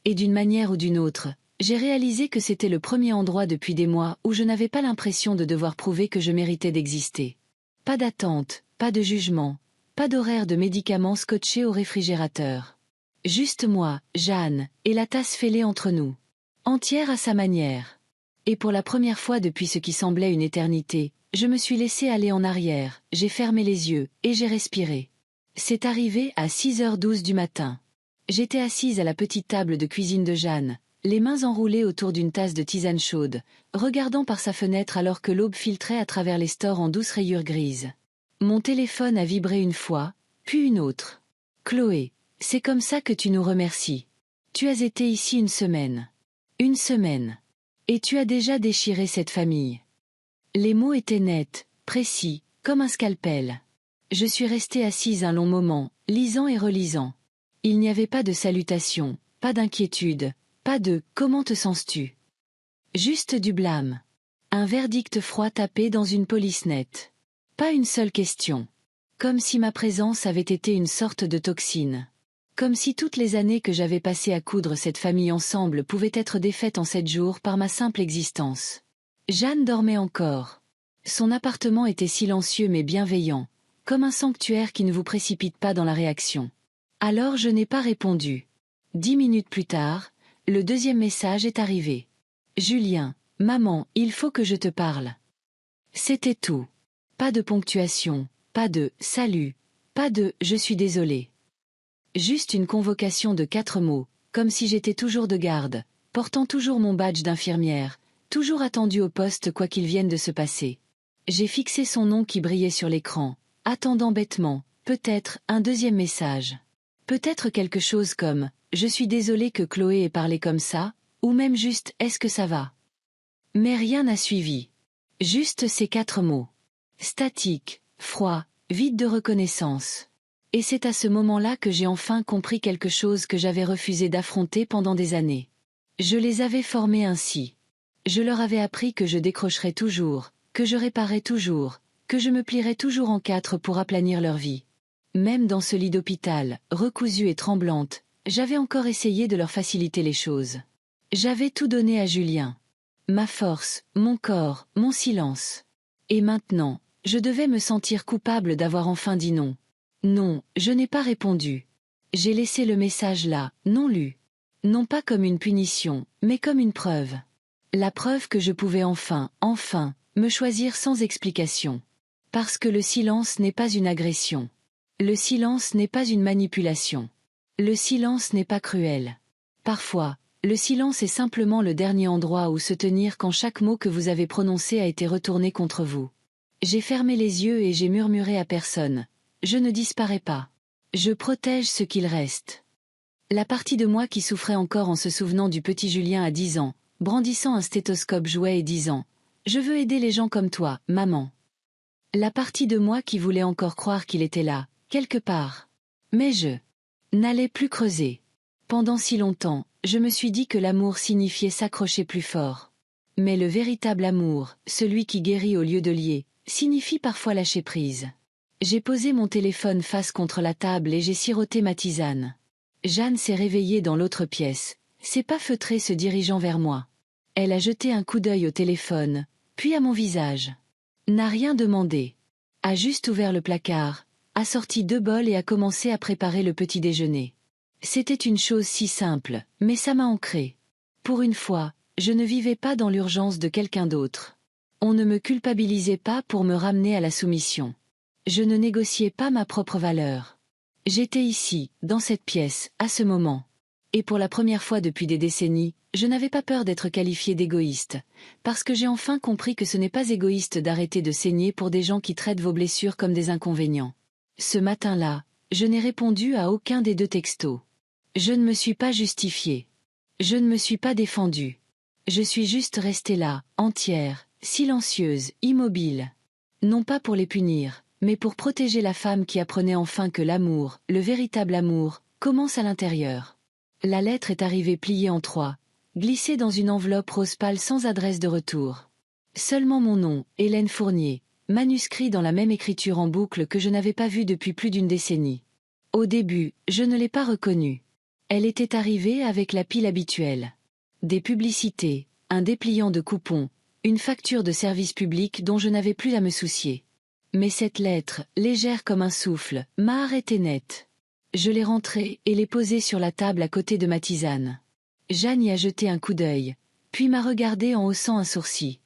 Et d'une manière ou d'une autre, j'ai réalisé que c'était le premier endroit depuis des mois où je n'avais pas l'impression de devoir prouver que je méritais d'exister. Pas d'attente, pas de jugement, pas d'horaire de médicaments scotchés au réfrigérateur. Juste moi, Jeanne, et la tasse fêlée entre nous. Entière à sa manière. Et pour la première fois depuis ce qui semblait une éternité, je me suis laissée aller en arrière, j'ai fermé les yeux, et j'ai respiré. C'est arrivé à 6h12 du matin. J'étais assise à la petite table de cuisine de Jeanne, les mains enroulées autour d'une tasse de tisane chaude, regardant par sa fenêtre alors que l'aube filtrait à travers les stores en douces rayures grises. Mon téléphone a vibré une fois, puis une autre. Chloé, c'est comme ça que tu nous remercies. Tu as été ici 1 semaine. 1 semaine. Et tu as déjà déchiré cette famille. Les mots étaient nets, précis, comme un scalpel. Je suis restée assise un long moment, lisant et relisant. Il n'y avait pas de salutation, pas d'inquiétude, pas de « comment te sens-tu ?» Juste du blâme. Un verdict froid tapé dans une police nette. Pas une seule question. Comme si ma présence avait été une sorte de toxine. Comme si toutes les années que j'avais passées à coudre cette famille ensemble pouvaient être défaites en 7 jours par ma simple existence. Jeanne dormait encore. Son appartement était silencieux mais bienveillant, comme un sanctuaire qui ne vous précipite pas dans la réaction. Alors je n'ai pas répondu. 10 minutes plus tard, le deuxième message est arrivé. Julien, maman, il faut que je te parle. C'était tout. Pas de ponctuation, pas de « salut », pas de « je suis désolé ». Juste une convocation de 4 mots, comme si j'étais toujours de garde, portant toujours mon badge d'infirmière, toujours attendue au poste quoi qu'il vienne de se passer. J'ai fixé son nom qui brillait sur l'écran, attendant bêtement, peut-être un deuxième message. Peut-être quelque chose comme « je suis désolée que Chloé ait parlé comme ça », ou même juste « est-ce que ça va ?» Mais rien n'a suivi. Juste ces 4 mots. Statique, froid, vide de reconnaissance. Et c'est à ce moment-là que j'ai enfin compris quelque chose que j'avais refusé d'affronter pendant des années. Je les avais formés ainsi. Je leur avais appris que je décrocherais toujours, que je réparais toujours, que je me plierais toujours en quatre pour aplanir leur vie. Même dans ce lit d'hôpital, recousue et tremblante, j'avais encore essayé de leur faciliter les choses. J'avais tout donné à Julien. Ma force, mon corps, mon silence. Et maintenant, je devais me sentir coupable d'avoir enfin dit non. Non, je n'ai pas répondu. J'ai laissé le message là, non lu. Non pas comme une punition, mais comme une preuve. La preuve que je pouvais enfin, me choisir sans explication. Parce que le silence n'est pas une agression. Le silence n'est pas une manipulation. Le silence n'est pas cruel. Parfois, le silence est simplement le dernier endroit où se tenir quand chaque mot que vous avez prononcé a été retourné contre vous. J'ai fermé les yeux et j'ai murmuré à personne. Je ne disparais pas. Je protège ce qu'il reste. La partie de moi qui souffrait encore en se souvenant du petit Julien à 10 ans, brandissant un stéthoscope jouait et disant « Je veux aider les gens comme toi, maman ». La partie de moi qui voulait encore croire qu'il était là, quelque part. Mais je n'allais plus creuser. Pendant si longtemps, je me suis dit que l'amour signifiait s'accrocher plus fort. Mais le véritable amour, celui qui guérit au lieu de lier, signifie parfois lâcher prise. J'ai posé mon téléphone face contre la table et j'ai siroté ma tisane. Jeanne s'est réveillée dans l'autre pièce, ses pas feutrés se dirigeant vers moi. Elle a jeté un coup d'œil au téléphone, puis à mon visage. N'a rien demandé. A juste ouvert le placard, a sorti 2 bols et a commencé à préparer le petit déjeuner. C'était une chose si simple, mais ça m'a ancré. Pour une fois, je ne vivais pas dans l'urgence de quelqu'un d'autre. On ne me culpabilisait pas pour me ramener à la soumission. Je ne négociais pas ma propre valeur. J'étais ici, dans cette pièce, à ce moment. Et pour la première fois depuis des décennies, je n'avais pas peur d'être qualifiée d'égoïste, parce que j'ai enfin compris que ce n'est pas égoïste d'arrêter de saigner pour des gens qui traitent vos blessures comme des inconvénients. Ce matin-là, je n'ai répondu à aucun des 2 textos. Je ne me suis pas justifiée. Je ne me suis pas défendue. Je suis juste restée là, entière, silencieuse, immobile. Non pas pour les punir, mais pour protéger la femme qui apprenait enfin que l'amour, le véritable amour, commence à l'intérieur. La lettre est arrivée pliée en 3, glissée dans une enveloppe rose pâle sans adresse de retour. Seulement mon nom, Hélène Fournier, manuscrit dans la même écriture en boucle que je n'avais pas vue depuis plus d'1 décennie. Au début, je ne l'ai pas reconnue. Elle était arrivée avec la pile habituelle. Des publicités, un dépliant de coupons, une facture de service public dont je n'avais plus à me soucier. Mais cette lettre, légère comme un souffle, m'a arrêtée net. Je l'ai rentrée et l'ai posée sur la table à côté de ma tisane. Jeanne y a jeté un coup d'œil, puis m'a regardée en haussant un sourcil.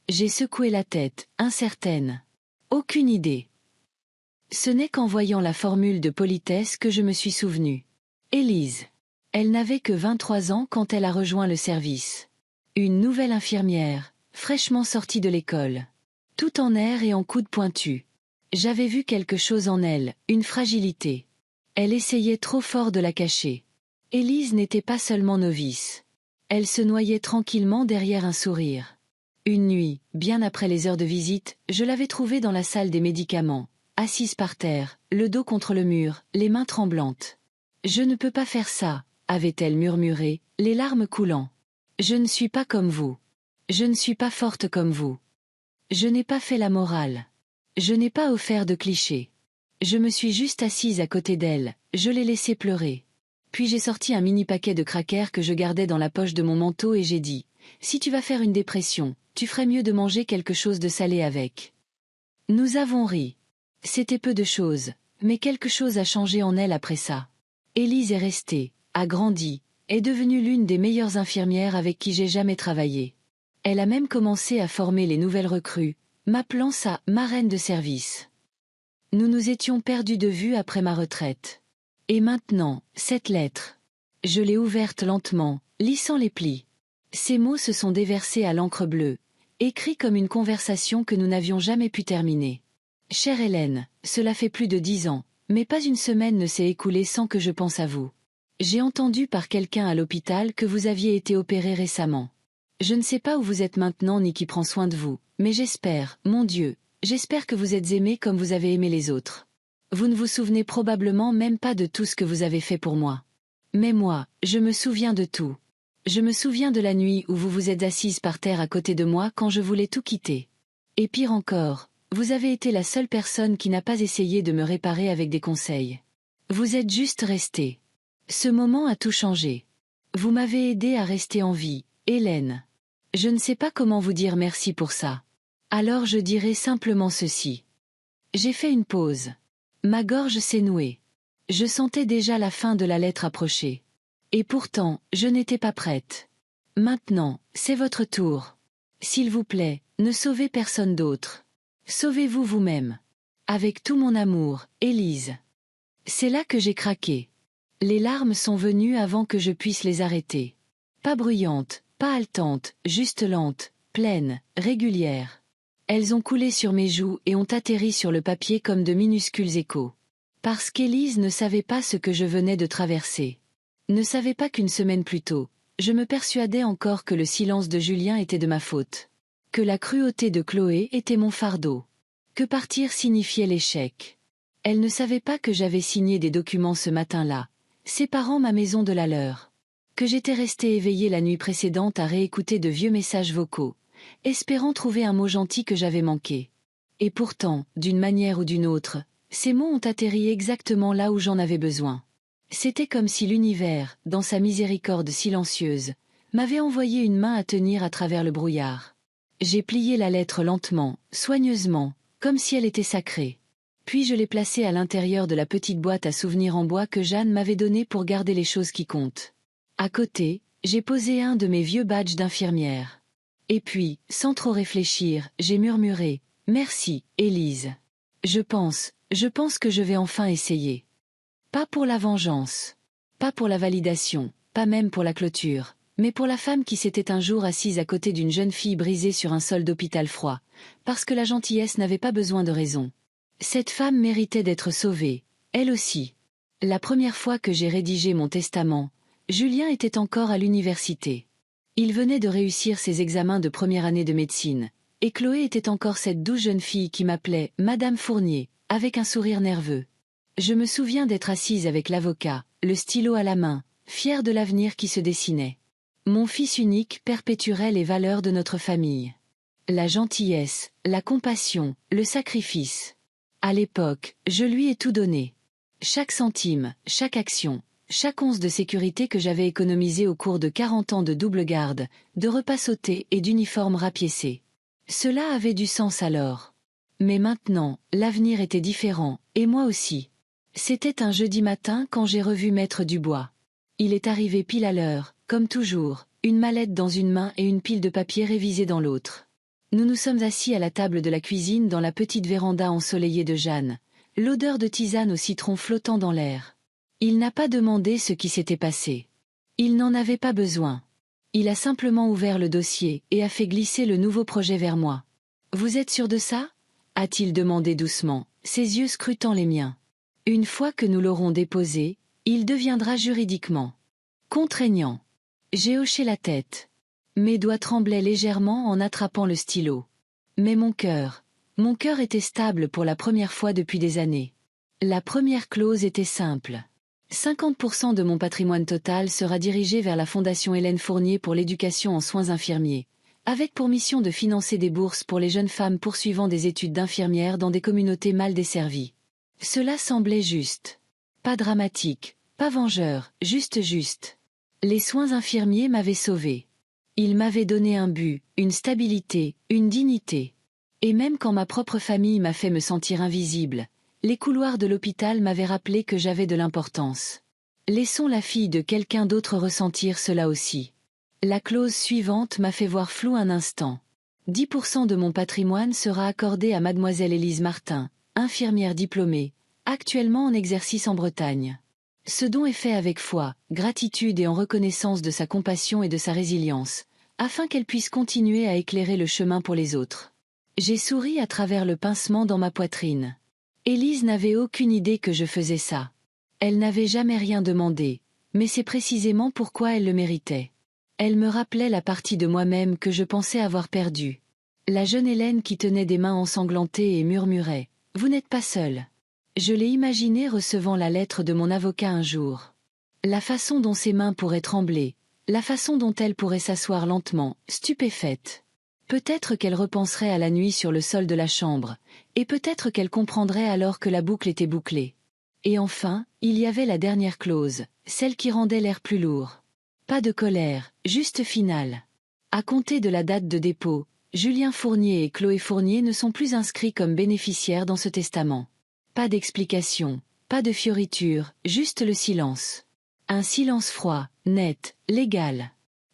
J'ai secoué la tête, incertaine. Aucune idée. Ce n'est qu'en voyant la formule de politesse que je me suis souvenue. Élise. Elle n'avait que 23 ans quand elle a rejoint le service. Une nouvelle infirmière, fraîchement sortie de l'école. Tout en air et en coude pointu. J'avais vu quelque chose en elle, une fragilité. Elle essayait trop fort de la cacher. Élise n'était pas seulement novice. Elle se noyait tranquillement derrière un sourire. Une nuit, bien après les heures de visite, je l'avais trouvée dans la salle des médicaments, assise par terre, le dos contre le mur, les mains tremblantes. « Je ne peux pas faire ça », avait-elle murmuré, les larmes coulant. « Je ne suis pas comme vous. Je ne suis pas forte comme vous. Je n'ai pas fait la morale. Je n'ai pas offert de clichés. Je me suis juste assise à côté d'elle, je l'ai laissée pleurer. Puis j'ai sorti un mini paquet de crackers que je gardais dans la poche de mon manteau et j'ai dit « Si tu vas faire une dépression, tu ferais mieux de manger quelque chose de salé avec. » Nous avons ri. C'était peu de choses, mais quelque chose a changé en elle après ça. Élise est restée, a grandi, est devenue l'une des meilleures infirmières avec qui j'ai jamais travaillé. Elle a même commencé à former les nouvelles recrues, m'appelant sa marraine de service. Nous nous étions perdus de vue après ma retraite. Et maintenant, cette lettre. Je l'ai ouverte lentement, lissant les plis. Ces mots se sont déversés à l'encre bleue, écrits comme une conversation que nous n'avions jamais pu terminer. Chère Hélène, cela fait plus de 10 ans, mais pas une semaine ne s'est écoulée sans que je pense à vous. J'ai entendu par quelqu'un à l'hôpital que vous aviez été opéré récemment. Je ne sais pas où vous êtes maintenant ni qui prend soin de vous, mais j'espère, mon Dieu, j'espère que vous êtes aimé comme vous avez aimé les autres. Vous ne vous souvenez probablement même pas de tout ce que vous avez fait pour moi. Mais moi, je me souviens de tout. Je me souviens de la nuit où vous vous êtes assise par terre à côté de moi quand je voulais tout quitter. Et pire encore, vous avez été la seule personne qui n'a pas essayé de me réparer avec des conseils. Vous êtes juste restée. Ce moment a tout changé. Vous m'avez aidé à rester en vie, Hélène. Je ne sais pas comment vous dire merci pour ça. Alors je dirai simplement ceci. J'ai fait une pause. Ma gorge s'est nouée. Je sentais déjà la fin de la lettre approcher. Et pourtant, je n'étais pas prête. Maintenant, c'est votre tour. S'il vous plaît, ne sauvez personne d'autre. Sauvez-vous vous-même. Avec tout mon amour, Élise. C'est là que j'ai craqué. Les larmes sont venues avant que je puisse les arrêter. Pas bruyantes, pas haletantes, juste lentes, pleines, régulières. Elles ont coulé sur mes joues et ont atterri sur le papier comme de minuscules échos. Parce qu'Élise ne savait pas ce que je venais de traverser. Ne savait pas qu'une semaine plus tôt, je me persuadais encore que le silence de Julien était de ma faute. Que la cruauté de Chloé était mon fardeau. Que partir signifiait l'échec. Elle ne savait pas que j'avais signé des documents ce matin-là, séparant ma maison de la leur. Que j'étais restée éveillée la nuit précédente à réécouter de vieux messages vocaux, espérant trouver un mot gentil que j'avais manqué. Et pourtant, d'une manière ou d'une autre, ces mots ont atterri exactement là où j'en avais besoin. C'était comme si l'univers, dans sa miséricorde silencieuse, m'avait envoyé une main à tenir à travers le brouillard. J'ai plié la lettre lentement, soigneusement, comme si elle était sacrée. Puis je l'ai placée à l'intérieur de la petite boîte à souvenirs en bois que Jeanne m'avait donnée pour garder les choses qui comptent. À côté, j'ai posé un de mes vieux badges d'infirmière. Et puis, sans trop réfléchir, j'ai murmuré « Merci, Élise. Je pense que je vais enfin essayer. » Pas pour la vengeance. Pas pour la validation, pas même pour la clôture, mais pour la femme qui s'était un jour assise à côté d'une jeune fille brisée sur un sol d'hôpital froid, parce que la gentillesse n'avait pas besoin de raison. Cette femme méritait d'être sauvée, elle aussi. La première fois que j'ai rédigé mon testament, Julien était encore à l'université. Il venait de réussir ses examens de première année de médecine, et Chloé était encore cette douce jeune fille qui m'appelait « Madame Fournier », avec un sourire nerveux. Je me souviens d'être assise avec l'avocat, le stylo à la main, fière de l'avenir qui se dessinait. Mon fils unique perpétuerait les valeurs de notre famille. La gentillesse, la compassion, le sacrifice. À l'époque, je lui ai tout donné. Chaque centime, chaque action, chaque once de sécurité que j'avais économisé au cours de 40 ans de double garde, de repas sautés et d'uniformes rapiécés. Cela avait du sens alors. Mais maintenant, l'avenir était différent, et moi aussi. C'était un jeudi matin quand j'ai revu Maître Dubois. Il est arrivé pile à l'heure, comme toujours, une mallette dans une main et une pile de papier révisée dans l'autre. Nous nous sommes assis à la table de la cuisine dans la petite véranda ensoleillée de Jeanne, l'odeur de tisane au citron flottant dans l'air. Il n'a pas demandé ce qui s'était passé. Il n'en avait pas besoin. Il a simplement ouvert le dossier et a fait glisser le nouveau projet vers moi. « Vous êtes sûr de ça ?» a-t-il demandé doucement, ses yeux scrutant les miens. « Une fois que nous l'aurons déposé, il deviendra juridiquement contraignant. » J'ai hoché la tête. Mes doigts tremblaient légèrement en attrapant le stylo. Mais mon cœur était stable pour la première fois depuis des années. La première clause était simple. 50% de mon patrimoine total sera dirigé vers la Fondation Hélène Fournier pour l'éducation en soins infirmiers, avec pour mission de financer des bourses pour les jeunes femmes poursuivant des études d'infirmières dans des communautés mal desservies. Cela semblait juste. Pas dramatique, pas vengeur, juste. Les soins infirmiers m'avaient sauvé. Ils m'avaient donné un but, une stabilité, une dignité. Et même quand ma propre famille m'a fait me sentir invisible, les couloirs de l'hôpital m'avaient rappelé que j'avais de l'importance. Laissons la fille de quelqu'un d'autre ressentir cela aussi. La clause suivante m'a fait voir flou un instant. 10% de mon patrimoine sera accordé à mademoiselle Élise Martin, infirmière diplômée, actuellement en exercice en Bretagne. Ce don est fait avec foi, gratitude et en reconnaissance de sa compassion et de sa résilience, afin qu'elle puisse continuer à éclairer le chemin pour les autres. J'ai souri à travers le pincement dans ma poitrine. Élise n'avait aucune idée que je faisais ça. Elle n'avait jamais rien demandé, mais c'est précisément pourquoi elle le méritait. Elle me rappelait la partie de moi-même que je pensais avoir perdue. La jeune Hélène qui tenait des mains ensanglantées et murmurait « Vous n'êtes pas seule. Je l'ai imaginé recevant la lettre de mon avocat un jour. La façon dont ses mains pourraient trembler, la façon dont elle pourrait s'asseoir lentement, stupéfaite. Peut-être qu'elle repenserait à la nuit sur le sol de la chambre, et peut-être qu'elle comprendrait alors que la boucle était bouclée. Et enfin, il y avait la dernière clause, celle qui rendait l'air plus lourd. Pas de colère, juste finale. À compter de la date de dépôt, Julien Fournier et Chloé Fournier ne sont plus inscrits comme bénéficiaires dans ce testament. Pas d'explication, pas de fioriture, juste le silence. Un silence froid, net, légal.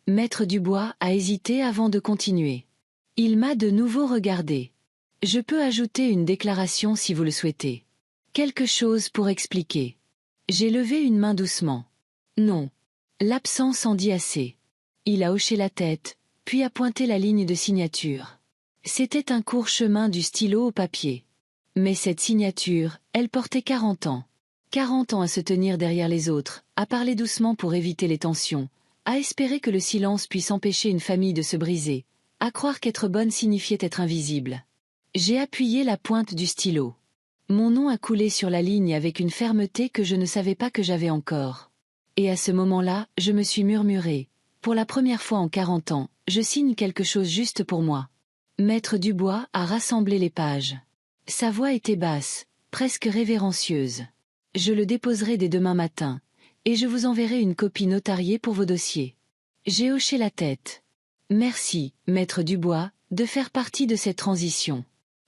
Maître Dubois a hésité avant de continuer. Il m'a de nouveau regardé. Je peux ajouter une déclaration si vous le souhaitez. Quelque chose pour expliquer. J'ai levé une main doucement. Non. L'absence en dit assez. Il a hoché la tête, puis a pointé la ligne de signature. C'était un court chemin du stylo au papier. Mais cette signature, elle portait 40 ans. 40 ans à se tenir derrière les autres, à parler doucement pour éviter les tensions, à espérer que le silence puisse empêcher une famille de se briser, à croire qu'être bonne signifiait être invisible. J'ai appuyé la pointe du stylo. Mon nom a coulé sur la ligne avec une fermeté que je ne savais pas que j'avais encore. Et à ce moment-là, je me suis murmuré, pour la première fois en 40 ans, je signe quelque chose juste pour moi. Maître Dubois a rassemblé les pages. Sa voix était basse, presque révérencieuse. Je le déposerai dès demain matin, et je vous enverrai une copie notariée pour vos dossiers. J'ai hoché la tête. Merci, Maître Dubois, de faire partie de cette transition.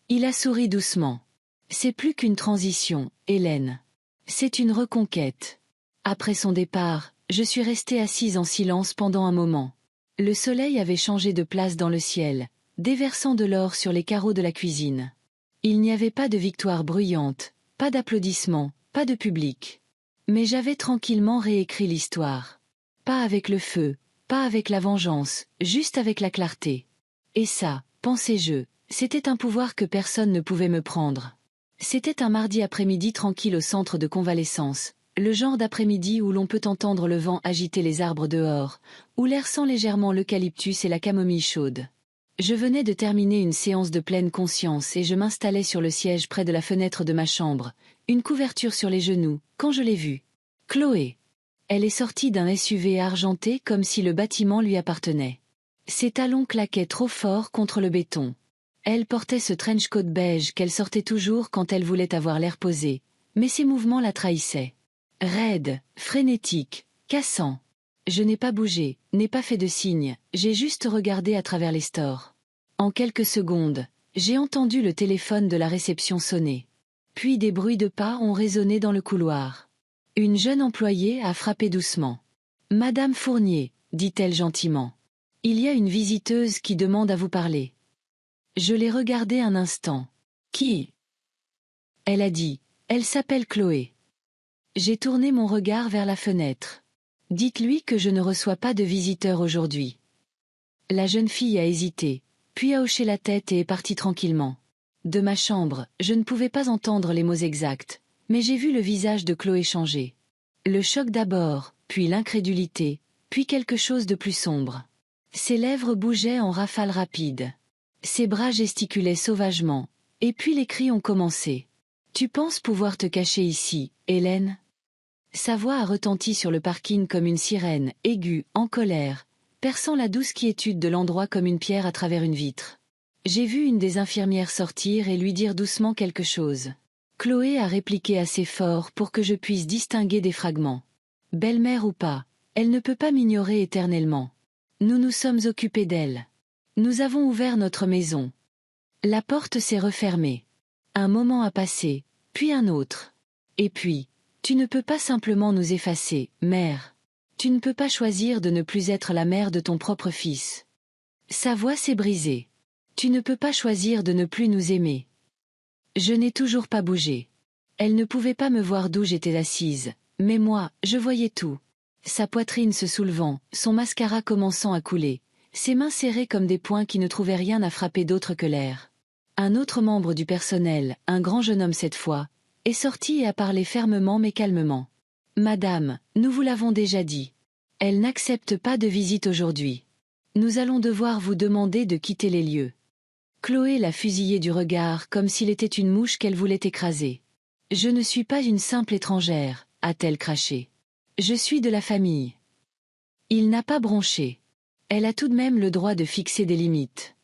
Il a souri doucement. C'est plus qu'une transition, Hélène. C'est une reconquête. Après son départ, je suis restée assise en silence pendant un moment. Le soleil avait changé de place dans le ciel, déversant de l'or sur les carreaux de la cuisine. Il n'y avait pas de victoire bruyante, pas d'applaudissements, pas de public. Mais j'avais tranquillement réécrit l'histoire. Pas avec le feu, pas avec la vengeance, juste avec la clarté. Et ça, pensais-je, c'était un pouvoir que personne ne pouvait me prendre. C'était un mardi après-midi tranquille au centre de convalescence, le genre d'après-midi où l'on peut entendre le vent agiter les arbres dehors, où l'air sent légèrement l'eucalyptus et la camomille chaude. Je venais de terminer une séance de pleine conscience et je m'installais sur le siège près de la fenêtre de ma chambre, une couverture sur les genoux, quand je l'ai vue. Chloé. Elle est sortie d'un SUV argenté comme si le bâtiment lui appartenait. Ses talons claquaient trop fort contre le béton. Elle portait ce trench coat beige qu'elle sortait toujours quand elle voulait avoir l'air posé, mais ses mouvements la trahissaient. Raide, frénétique, cassant. Je n'ai pas bougé, n'ai pas fait de signe, j'ai juste regardé à travers les stores. En quelques secondes, j'ai entendu le téléphone de la réception sonner. Puis des bruits de pas ont résonné dans le couloir. Une jeune employée a frappé doucement. « Madame Fournier », dit-elle gentiment. « Il y a une visiteuse qui demande à vous parler. » Je l'ai regardée un instant. « Qui ?» Elle a dit. « Elle s'appelle Chloé. » J'ai tourné mon regard vers la fenêtre. « Dites-lui que je ne reçois pas de visiteurs aujourd'hui. » La jeune fille a hésité, puis a hoché la tête et est partie tranquillement. De ma chambre, je ne pouvais pas entendre les mots exacts, mais j'ai vu le visage de Chloé changer. Le choc d'abord, puis l'incrédulité, puis quelque chose de plus sombre. Ses lèvres bougeaient en rafales rapides. Ses bras gesticulaient sauvagement, et puis les cris ont commencé. « Tu penses pouvoir te cacher ici, Hélène ?» Sa voix a retenti sur le parking comme une sirène, aiguë, en colère, perçant la douce quiétude de l'endroit comme une pierre à travers une vitre. J'ai vu une des infirmières sortir et lui dire doucement quelque chose. Chloé a répliqué assez fort pour que je puisse distinguer des fragments. Belle-mère ou pas, elle ne peut pas m'ignorer éternellement. Nous nous sommes occupés d'elle. Nous avons ouvert notre maison. La porte s'est refermée. Un moment a passé, puis un autre. Et puis, tu ne peux pas simplement nous effacer, mère. Tu ne peux pas choisir de ne plus être la mère de ton propre fils. Sa voix s'est brisée. Tu ne peux pas choisir de ne plus nous aimer. Je n'ai toujours pas bougé. Elle ne pouvait pas me voir d'où j'étais assise, mais moi, je voyais tout. Sa poitrine se soulevant, son mascara commençant à couler, ses mains serrées comme des poings qui ne trouvaient rien à frapper d'autre que l'air. Un autre membre du personnel, un grand jeune homme cette fois, est sorti et a parlé fermement mais calmement. « Madame, nous vous l'avons déjà dit. Elle n'accepte pas de visite aujourd'hui. Nous allons devoir vous demander de quitter les lieux. » Chloé l'a fusillé du regard comme s'il était une mouche qu'elle voulait écraser. Je ne suis pas une simple étrangère, a-t-elle craché. Je suis de la famille. Il n'a pas bronché. Elle a tout de même le droit de fixer des limites.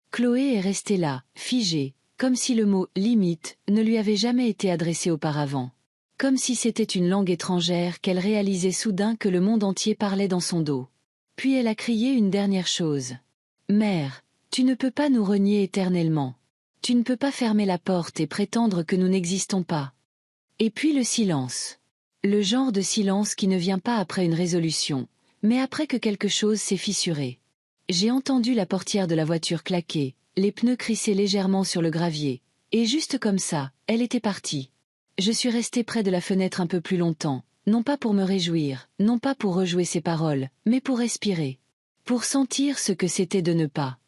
Chloé est restée là, figée, comme si le mot « limite » ne lui avait jamais été adressé auparavant. Comme si c'était une langue étrangère qu'elle réalisait soudain que le monde entier parlait dans son dos. Puis elle a crié une dernière chose. « Mère, tu ne peux pas nous renier éternellement. Tu ne peux pas fermer la porte et prétendre que nous n'existons pas. » Et puis le silence. Le genre de silence qui ne vient pas après une résolution, mais après que quelque chose s'est fissuré. J'ai entendu la portière de la voiture claquer, les pneus crisser légèrement sur le gravier, et juste comme ça, elle était partie. Je suis restée près de la fenêtre un peu plus longtemps, non pas pour me réjouir, non pas pour rejouer ses paroles, mais pour respirer. Pour sentir ce que c'était de ne pas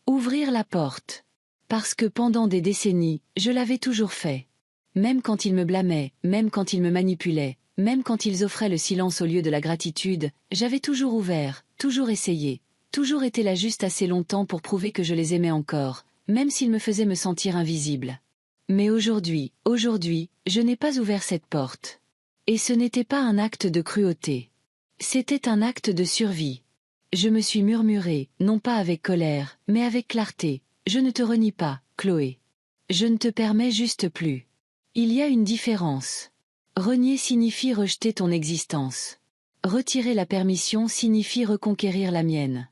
ouvrir la porte. Parce que pendant des décennies, je l'avais toujours fait. Même quand ils me blâmaient, même quand ils me manipulaient, même quand ils offraient le silence au lieu de la gratitude, j'avais toujours ouvert, toujours essayé, toujours été là juste assez longtemps pour prouver que je les aimais encore, même s'ils me faisaient me sentir invisible. Mais aujourd'hui, je n'ai pas ouvert cette porte. Et ce n'était pas un acte de cruauté. C'était un acte de survie. Je me suis murmuré, non pas avec colère, mais avec clarté, je ne te renie pas, Chloé. Je ne te permets juste plus. Il y a une différence. Renier signifie rejeter ton existence. Retirer la permission signifie reconquérir la mienne.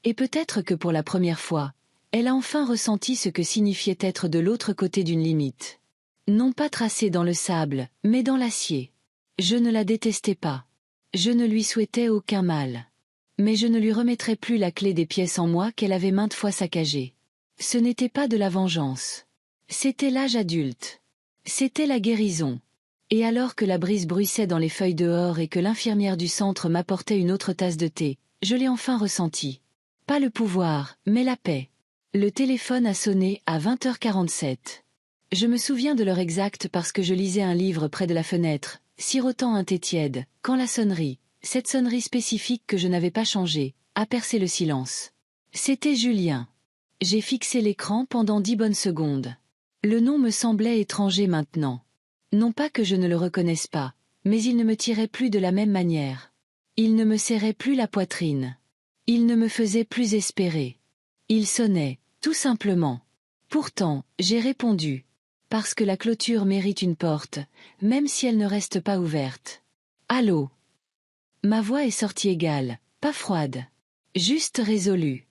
Et peut-être que pour la première fois, elle a enfin ressenti ce que signifiait être de l'autre côté d'une limite. Non pas tracée dans le sable, mais dans l'acier. Je ne la détestais pas. Je ne lui souhaitais aucun mal. Mais je ne lui remettrai plus la clé des pièces en moi qu'elle avait maintes fois saccagées. Ce n'était pas de la vengeance. C'était l'âge adulte. C'était la guérison. Et alors que la brise bruissait dans les feuilles dehors et que l'infirmière du centre m'apportait une autre tasse de thé, je l'ai enfin ressenti. Pas le pouvoir, mais la paix. Le téléphone a sonné à 20h47. Je me souviens de l'heure exacte parce que je lisais un livre près de la fenêtre, sirotant un thé tiède, quand la sonnerie, cette sonnerie spécifique que je n'avais pas changée, a percé le silence. C'était Julien. J'ai fixé l'écran pendant 10 bonnes secondes. Le nom me semblait étranger maintenant. Non pas que je ne le reconnaisse pas, mais il ne me tirait plus de la même manière. Il ne me serrait plus la poitrine. Il ne me faisait plus espérer. Il sonnait, tout simplement. Pourtant, j'ai répondu. Parce que la clôture mérite une porte, même si elle ne reste pas ouverte. Allô? Ma voix est sortie égale, pas froide. Juste résolue.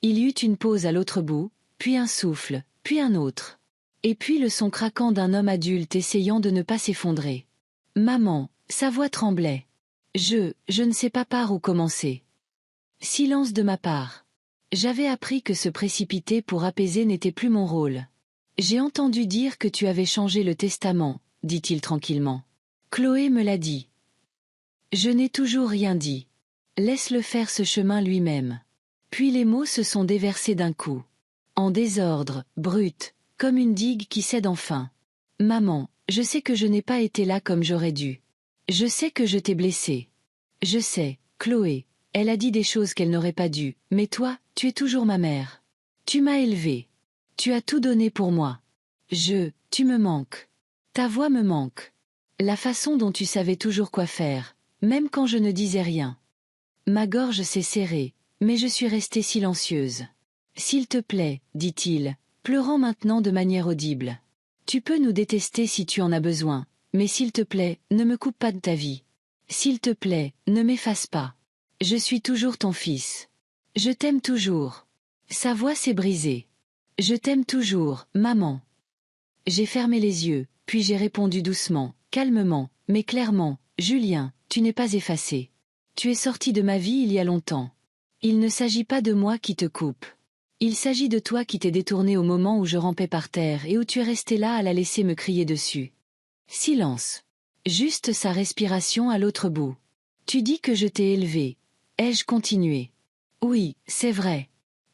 Il y eut une pause à l'autre bout, puis un souffle, puis un autre. Et puis le son craquant d'un homme adulte essayant de ne pas s'effondrer. Maman, sa voix tremblait. Je ne sais pas par où commencer. Silence de ma part. J'avais appris que se précipiter pour apaiser n'était plus mon rôle. J'ai entendu dire que tu avais changé le testament, dit-il tranquillement. Chloé me l'a dit. Je n'ai toujours rien dit. Laisse-le faire ce chemin lui-même. Puis les mots se sont déversés d'un coup. En désordre, brut, comme une digue qui cède enfin. Maman, je sais que je n'ai pas été là comme j'aurais dû. Je sais que je t'ai blessée. Je sais, Chloé, elle a dit des choses qu'elle n'aurait pas dû, mais toi, tu es toujours ma mère. Tu m'as élevée. Tu as tout donné pour moi. Tu me manques. Ta voix me manque. La façon dont tu savais toujours quoi faire, même quand je ne disais rien. Ma gorge s'est serrée, mais je suis restée silencieuse. S'il te plaît, dit-il, pleurant maintenant de manière audible. Tu peux nous détester si tu en as besoin, mais s'il te plaît, ne me coupe pas de ta vie. S'il te plaît, ne m'efface pas. Je suis toujours ton fils. Je t'aime toujours. Sa voix s'est brisée. Je t'aime toujours, maman. J'ai fermé les yeux, puis j'ai répondu doucement, calmement, mais clairement, Julien, tu n'es pas effacé. Tu es sorti de ma vie il y a longtemps. Il ne s'agit pas de moi qui te coupe. Il s'agit de toi qui t'es détourné au moment où je rampais par terre et où tu es resté là à la laisser me crier dessus. Silence. Juste sa respiration à l'autre bout. Tu dis que je t'ai élevé. Ai-je continué? Oui, c'est vrai.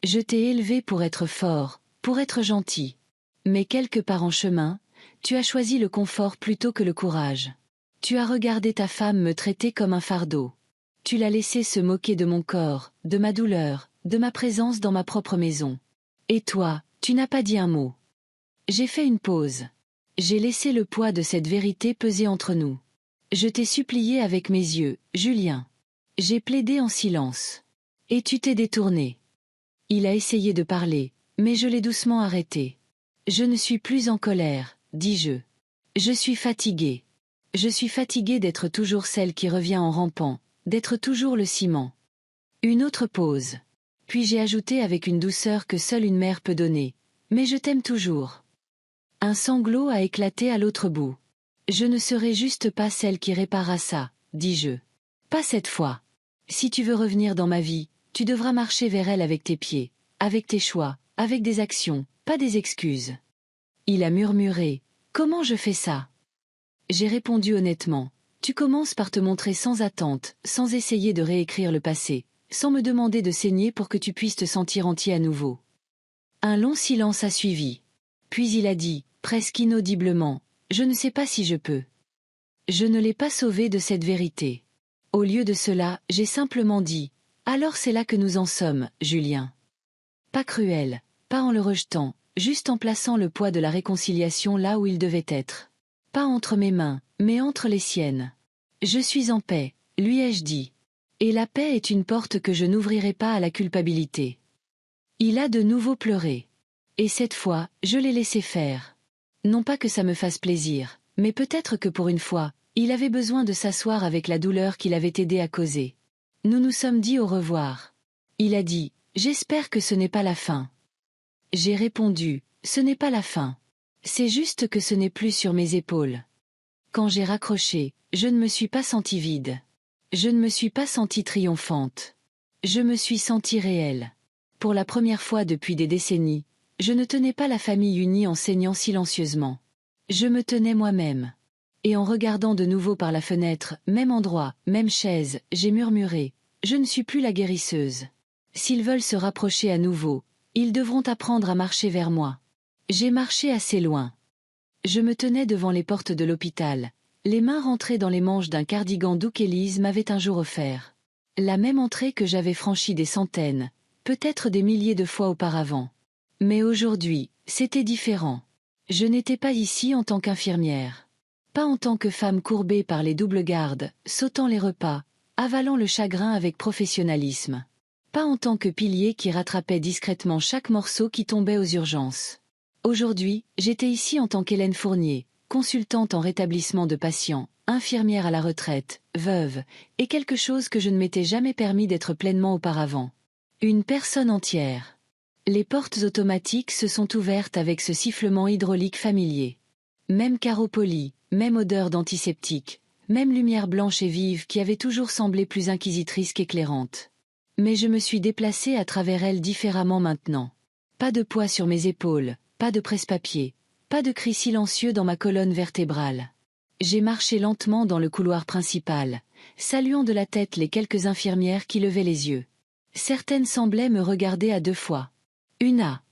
Je t'ai élevé pour être fort, pour être gentil. Mais quelque part en chemin, tu as choisi le confort plutôt que le courage. Tu as regardé ta femme me traiter comme un fardeau. Tu l'as laissé se moquer de mon corps, de ma douleur, de ma présence dans ma propre maison. Et toi, tu n'as pas dit un mot. J'ai fait une pause. J'ai laissé le poids de cette vérité peser entre nous. Je t'ai supplié avec mes yeux, Julien. J'ai plaidé en silence. Et tu t'es détourné. Il a essayé de parler, mais je l'ai doucement arrêté. Je ne suis plus en colère, dis-je. Je suis fatiguée. Je suis fatiguée d'être toujours celle qui revient en rampant, d'être toujours le ciment. Une autre pause. Puis j'ai ajouté avec une douceur que seule une mère peut donner. Mais je t'aime toujours. Un sanglot a éclaté à l'autre bout. Je ne serai juste pas celle qui réparera ça, dis-je. Pas cette fois. Si tu veux revenir dans ma vie, tu devras marcher vers elle avec tes pieds, avec tes choix, avec des actions, pas des excuses. Il a murmuré. Comment je fais ça? J'ai répondu honnêtement. Tu commences par te montrer sans attente, sans essayer de réécrire le passé, sans me demander de saigner pour que tu puisses te sentir entier à nouveau. Un long silence a suivi. Puis il a dit, presque inaudiblement, je ne sais pas si je peux. Je ne l'ai pas sauvé de cette vérité. Au lieu de cela, j'ai simplement dit, alors c'est là que nous en sommes, Julien. Pas cruel, pas en le rejetant, juste en plaçant le poids de la réconciliation là où il devait être. Pas entre mes mains, mais entre les siennes. Je suis en paix, lui ai-je dit. Et la paix est une porte que je n'ouvrirai pas à la culpabilité. Il a de nouveau pleuré. Et cette fois, je l'ai laissé faire. Non pas que ça me fasse plaisir, mais peut-être que pour une fois, il avait besoin de s'asseoir avec la douleur qu'il avait aidé à causer. Nous nous sommes dit au revoir. Il a dit, j'espère que ce n'est pas la fin. J'ai répondu, ce n'est pas la fin. C'est juste que ce n'est plus sur mes épaules. Quand j'ai raccroché, je ne me suis pas sentie vide. Je ne me suis pas sentie triomphante. Je me suis sentie réelle. Pour la première fois depuis des décennies, je ne tenais pas la famille unie en saignant silencieusement. Je me tenais moi-même. Et en regardant de nouveau par la fenêtre, même endroit, même chaise, j'ai murmuré, je ne suis plus la guérisseuse. S'ils veulent se rapprocher à nouveau, ils devront apprendre à marcher vers moi. J'ai marché assez loin. Je me tenais devant les portes de l'hôpital, les mains rentrées dans les manches d'un cardigan doux qu'Élise m'avait un jour offert. La même entrée que j'avais franchie des centaines, peut-être des milliers de fois auparavant. Mais aujourd'hui, c'était différent. Je n'étais pas ici en tant qu'infirmière. Pas en tant que femme courbée par les doubles gardes, sautant les repas, avalant le chagrin avec professionnalisme. Pas en tant que pilier qui rattrapait discrètement chaque morceau qui tombait aux urgences. Aujourd'hui, j'étais ici en tant qu'Hélène Fournier, consultante en rétablissement de patients, infirmière à la retraite, veuve, et quelque chose que je ne m'étais jamais permis d'être pleinement auparavant. Une personne entière. Les portes automatiques se sont ouvertes avec ce sifflement hydraulique familier. Même carreau poli, même odeur d'antiseptique, même lumière blanche et vive qui avait toujours semblé plus inquisitrice qu'éclairante. Mais je me suis déplacée à travers elle différemment maintenant. Pas de poids sur mes épaules, pas de presse-papier, pas de cri silencieux dans ma colonne vertébrale. J'ai marché lentement dans le couloir principal, saluant de la tête les quelques infirmières qui levaient les yeux. Certaines semblaient me regarder à deux fois. Une a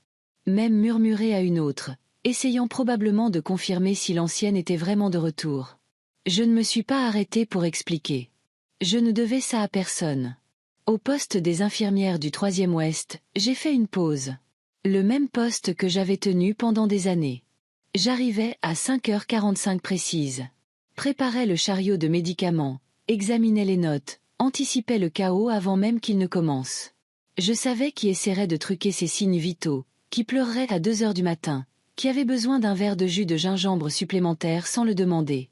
même murmuré à une autre, essayant probablement de confirmer si l'ancienne était vraiment de retour. Je ne me suis pas arrêtée pour expliquer. Je ne devais ça à personne. Au poste des infirmières du 3e Ouest, j'ai fait une pause. Le même poste que j'avais tenu pendant des années. J'arrivais à 5h45 précises. Préparais le chariot de médicaments, examinais les notes, anticipais le chaos avant même qu'il ne commence. Je savais qui essaierait de truquer ses signes vitaux, qui pleurerait à 2h du matin, qui avait besoin d'un verre de jus de gingembre supplémentaire sans le demander.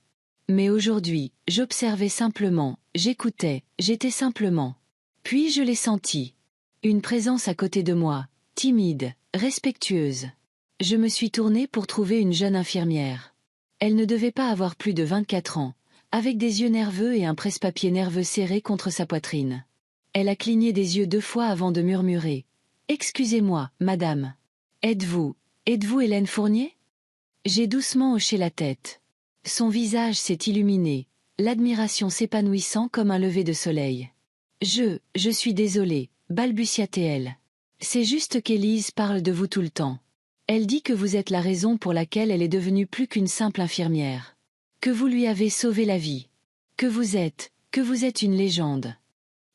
Mais aujourd'hui, j'observais simplement, j'écoutais, j'étais simplement. Puis je l'ai senti. Une présence à côté de moi, timide, respectueuse. Je me suis tournée pour trouver une jeune infirmière. Elle ne devait pas avoir plus de 24 ans, avec des yeux nerveux et un presse-papier nerveux serré contre sa poitrine. Elle a cligné des yeux 2 fois avant de murmurer. « Excusez-moi, madame. Êtes-vous Hélène Fournier ?» J'ai doucement hoché la tête. Son visage s'est illuminé, l'admiration s'épanouissant comme un lever de soleil. Je suis désolée, balbutia-t-elle. C'est juste qu'Élise parle de vous tout le temps. Elle dit que vous êtes la raison pour laquelle elle est devenue plus qu'une simple infirmière. Que vous lui avez sauvé la vie. Que vous êtes une légende.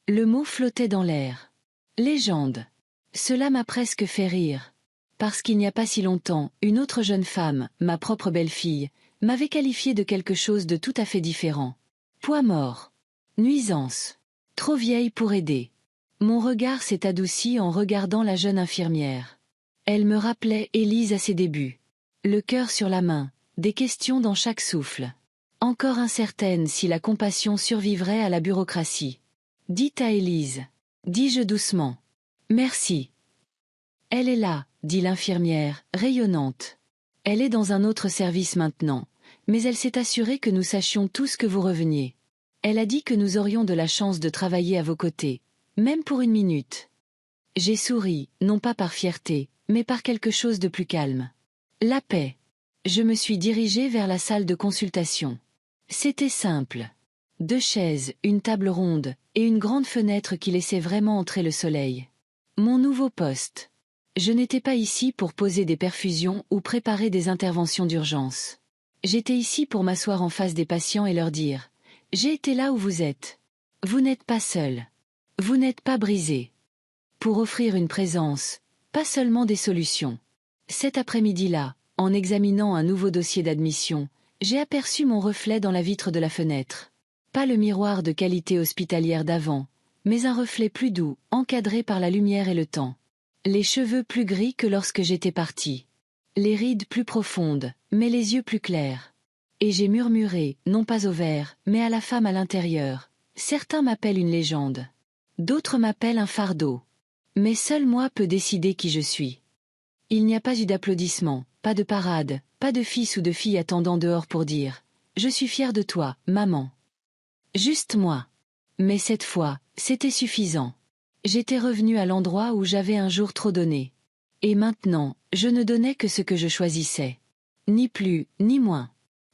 Le mot flottait dans l'air. Légende. Cela m'a presque fait rire. parce qu'il n'y a pas si longtemps, une autre jeune femme, ma propre belle-fille, m'avait qualifié de quelque chose de tout à fait différent. Poids mort. Nuisance. Trop vieille pour aider. Mon regard s'est adouci en regardant la jeune infirmière. Elle me rappelait Élise à ses débuts. Le cœur sur la main, des questions dans chaque souffle. Encore incertaine si la compassion survivrait à la bureaucratie. Dites à Élise. Dis-je doucement. Merci. Elle est là, dit l'infirmière, rayonnante. Elle est dans un autre service maintenant, mais elle s'est assurée que nous sachions tous que vous reveniez. Elle a dit que nous aurions de la chance de travailler à vos côtés, même pour une minute. J'ai souri, non pas par fierté, mais par quelque chose de plus calme. La paix. Je me suis dirigée vers la salle de consultation. C'était simple. 2 chaises, une table ronde, et une grande fenêtre qui laissait vraiment entrer le soleil. Mon nouveau poste. Je n'étais pas ici pour poser des perfusions ou préparer des interventions d'urgence. J'étais ici pour m'asseoir en face des patients et leur dire « J'ai été là où vous êtes. Vous n'êtes pas seul. Vous n'êtes pas brisé. » Pour offrir une présence, pas seulement des solutions. Cet après-midi-là, en examinant un nouveau dossier d'admission, j'ai aperçu mon reflet dans la vitre de la fenêtre. Pas le miroir de qualité hospitalière d'avant, mais un reflet plus doux, encadré par la lumière et le temps. Les cheveux plus gris que lorsque j'étais partie. Les rides plus profondes, mais les yeux plus clairs. Et j'ai murmuré, non pas au verre, mais à la femme à l'intérieur. Certains m'appellent une légende. D'autres m'appellent un fardeau. Mais seul moi peux décider qui je suis. Il n'y a pas eu d'applaudissements, pas de parade, pas de fils ou de filles attendant dehors pour dire « Je suis fière de toi, maman ». Juste moi. Mais cette fois, c'était suffisant. J'étais revenue à l'endroit où j'avais un jour trop donné. Et maintenant, je ne donnais que ce que je choisissais. Ni plus, ni moins.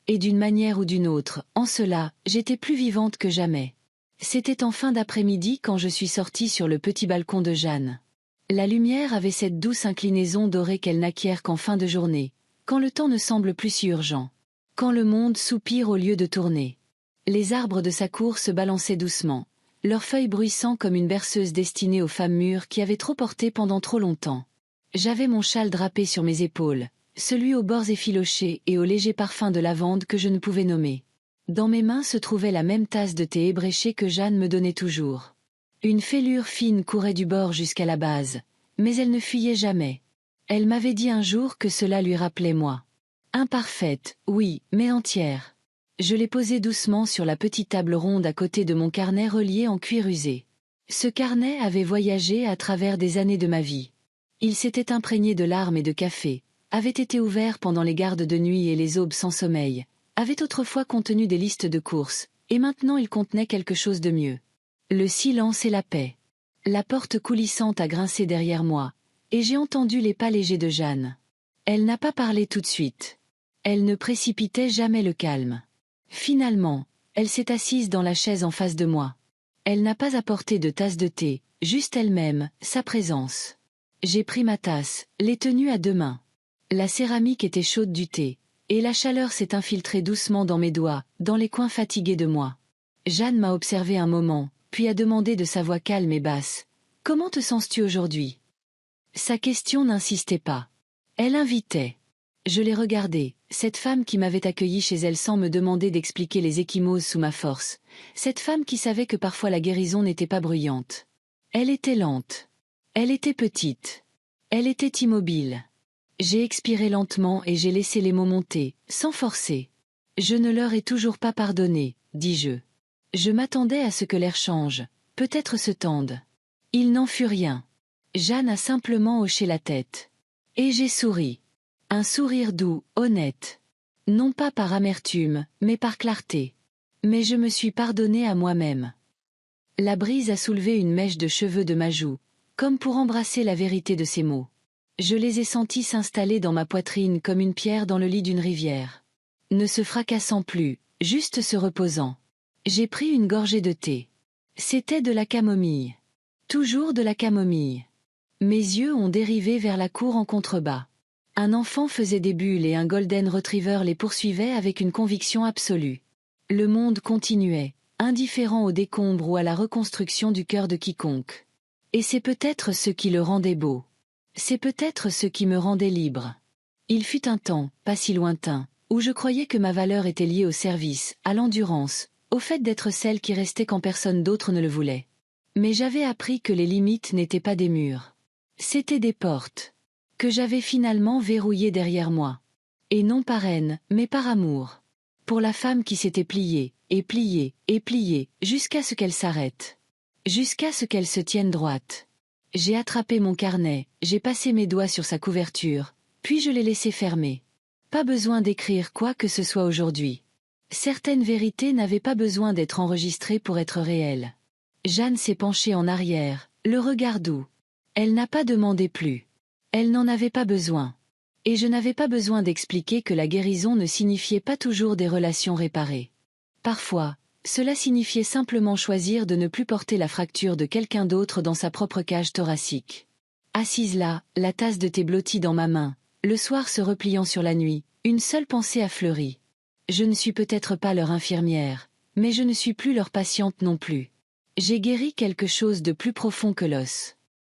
Et d'une manière ou d'une autre, en cela, j'étais plus vivante que jamais. C'était en fin d'après-midi quand je suis sortie sur le petit balcon de Jeanne. La lumière avait cette douce inclinaison dorée qu'elle n'acquiert qu'en fin de journée, quand le temps ne semble plus si urgent. Quand le monde soupire au lieu de tourner. Les arbres de sa cour se balançaient doucement, leurs feuilles bruissant comme une berceuse destinée aux femmes mûres qui avaient trop porté pendant trop longtemps. J'avais mon châle drapé sur mes épaules, celui aux bords effilochés et au léger parfum de lavande que je ne pouvais nommer. Dans mes mains se trouvait la même tasse de thé ébréché que Jeanne me donnait toujours. Une fêlure fine courait du bord jusqu'à la base, mais elle ne fuyait jamais. Elle m'avait dit un jour que cela lui rappelait moi. Imparfaite, oui, mais entière. Je l'ai posée doucement sur la petite table ronde à côté de mon carnet relié en cuir usé. Ce carnet avait voyagé à travers des années de ma vie. Il s'était imprégné de larmes et de café, avait été ouvert pendant les gardes de nuit et les aubes sans sommeil, avait autrefois contenu des listes de courses, et maintenant il contenait quelque chose de mieux. Le silence et la paix. La porte coulissante a grincé derrière moi, et j'ai entendu les pas légers de Jeanne. Elle n'a pas parlé tout de suite. Elle ne précipitait jamais le calme. Finalement, elle s'est assise dans la chaise en face de moi. Elle n'a pas apporté de tasse de thé, juste elle-même, sa présence. J'ai pris ma tasse, l'ai tenue à 2 mains. La céramique était chaude du thé, et la chaleur s'est infiltrée doucement dans mes doigts, dans les coins fatigués de moi. Jeanne m'a observé un moment, puis a demandé de sa voix calme et basse. « Comment te sens-tu aujourd'hui » Sa question n'insistait pas. Elle invitait. Je l'ai regardée, cette femme qui m'avait accueillie chez elle sans me demander d'expliquer les ecchymoses sous ma force, cette femme qui savait que parfois la guérison n'était pas bruyante. Elle était lente. Elle était petite. Elle était immobile. J'ai expiré lentement et j'ai laissé les mots monter, sans forcer. Je ne leur ai toujours pas pardonné, dis-je. Je m'attendais à ce que l'air change, peut-être se tende. Il n'en fut rien. Jeanne a simplement hoché la tête. Et j'ai souri. Un sourire doux, honnête. Non pas par amertume, mais par clarté. Mais je me suis pardonné à moi-même. La brise a soulevé une mèche de cheveux de ma joue, comme pour embrasser la vérité de ces mots. Je les ai sentis s'installer dans ma poitrine comme une pierre dans le lit d'une rivière. Ne se fracassant plus, juste se reposant. J'ai pris une gorgée de thé. C'était de la camomille. Toujours de la camomille. Mes yeux ont dérivé vers la cour en contrebas. Un enfant faisait des bulles et un golden retriever les poursuivait avec une conviction absolue. Le monde continuait, indifférent au décombre ou à la reconstruction du cœur de quiconque. Et c'est peut-être ce qui le rendait beau. C'est peut-être ce qui me rendait libre. Il fut un temps, pas si lointain, où je croyais que ma valeur était liée au service, à l'endurance, au fait d'être celle qui restait quand personne d'autre ne le voulait. Mais j'avais appris que les limites n'étaient pas des murs. C'étaient des portes. Que j'avais finalement verrouillées derrière moi. Et non par haine, mais par amour. Pour la femme qui s'était pliée, et pliée, et pliée, jusqu'à ce qu'elle s'arrête. Jusqu'à ce qu'elle se tienne droite. J'ai attrapé mon carnet, j'ai passé mes doigts sur sa couverture, puis je l'ai laissé fermer. Pas besoin d'écrire quoi que ce soit aujourd'hui. Certaines vérités n'avaient pas besoin d'être enregistrées pour être réelles. Jeanne s'est penchée en arrière, le regard doux. Elle n'a pas demandé plus. Elle n'en avait pas besoin. Et je n'avais pas besoin d'expliquer que la guérison ne signifiait pas toujours des relations réparées. Parfois, cela signifiait simplement choisir de ne plus porter la fracture de quelqu'un d'autre dans sa propre cage thoracique. Assise là, la tasse de thé blottie dans ma main, le soir se repliant sur la nuit, une seule pensée a fleuri. Je ne suis peut-être pas leur infirmière, mais je ne suis plus leur patiente non plus. J'ai guéri quelque chose de plus profond que l'os.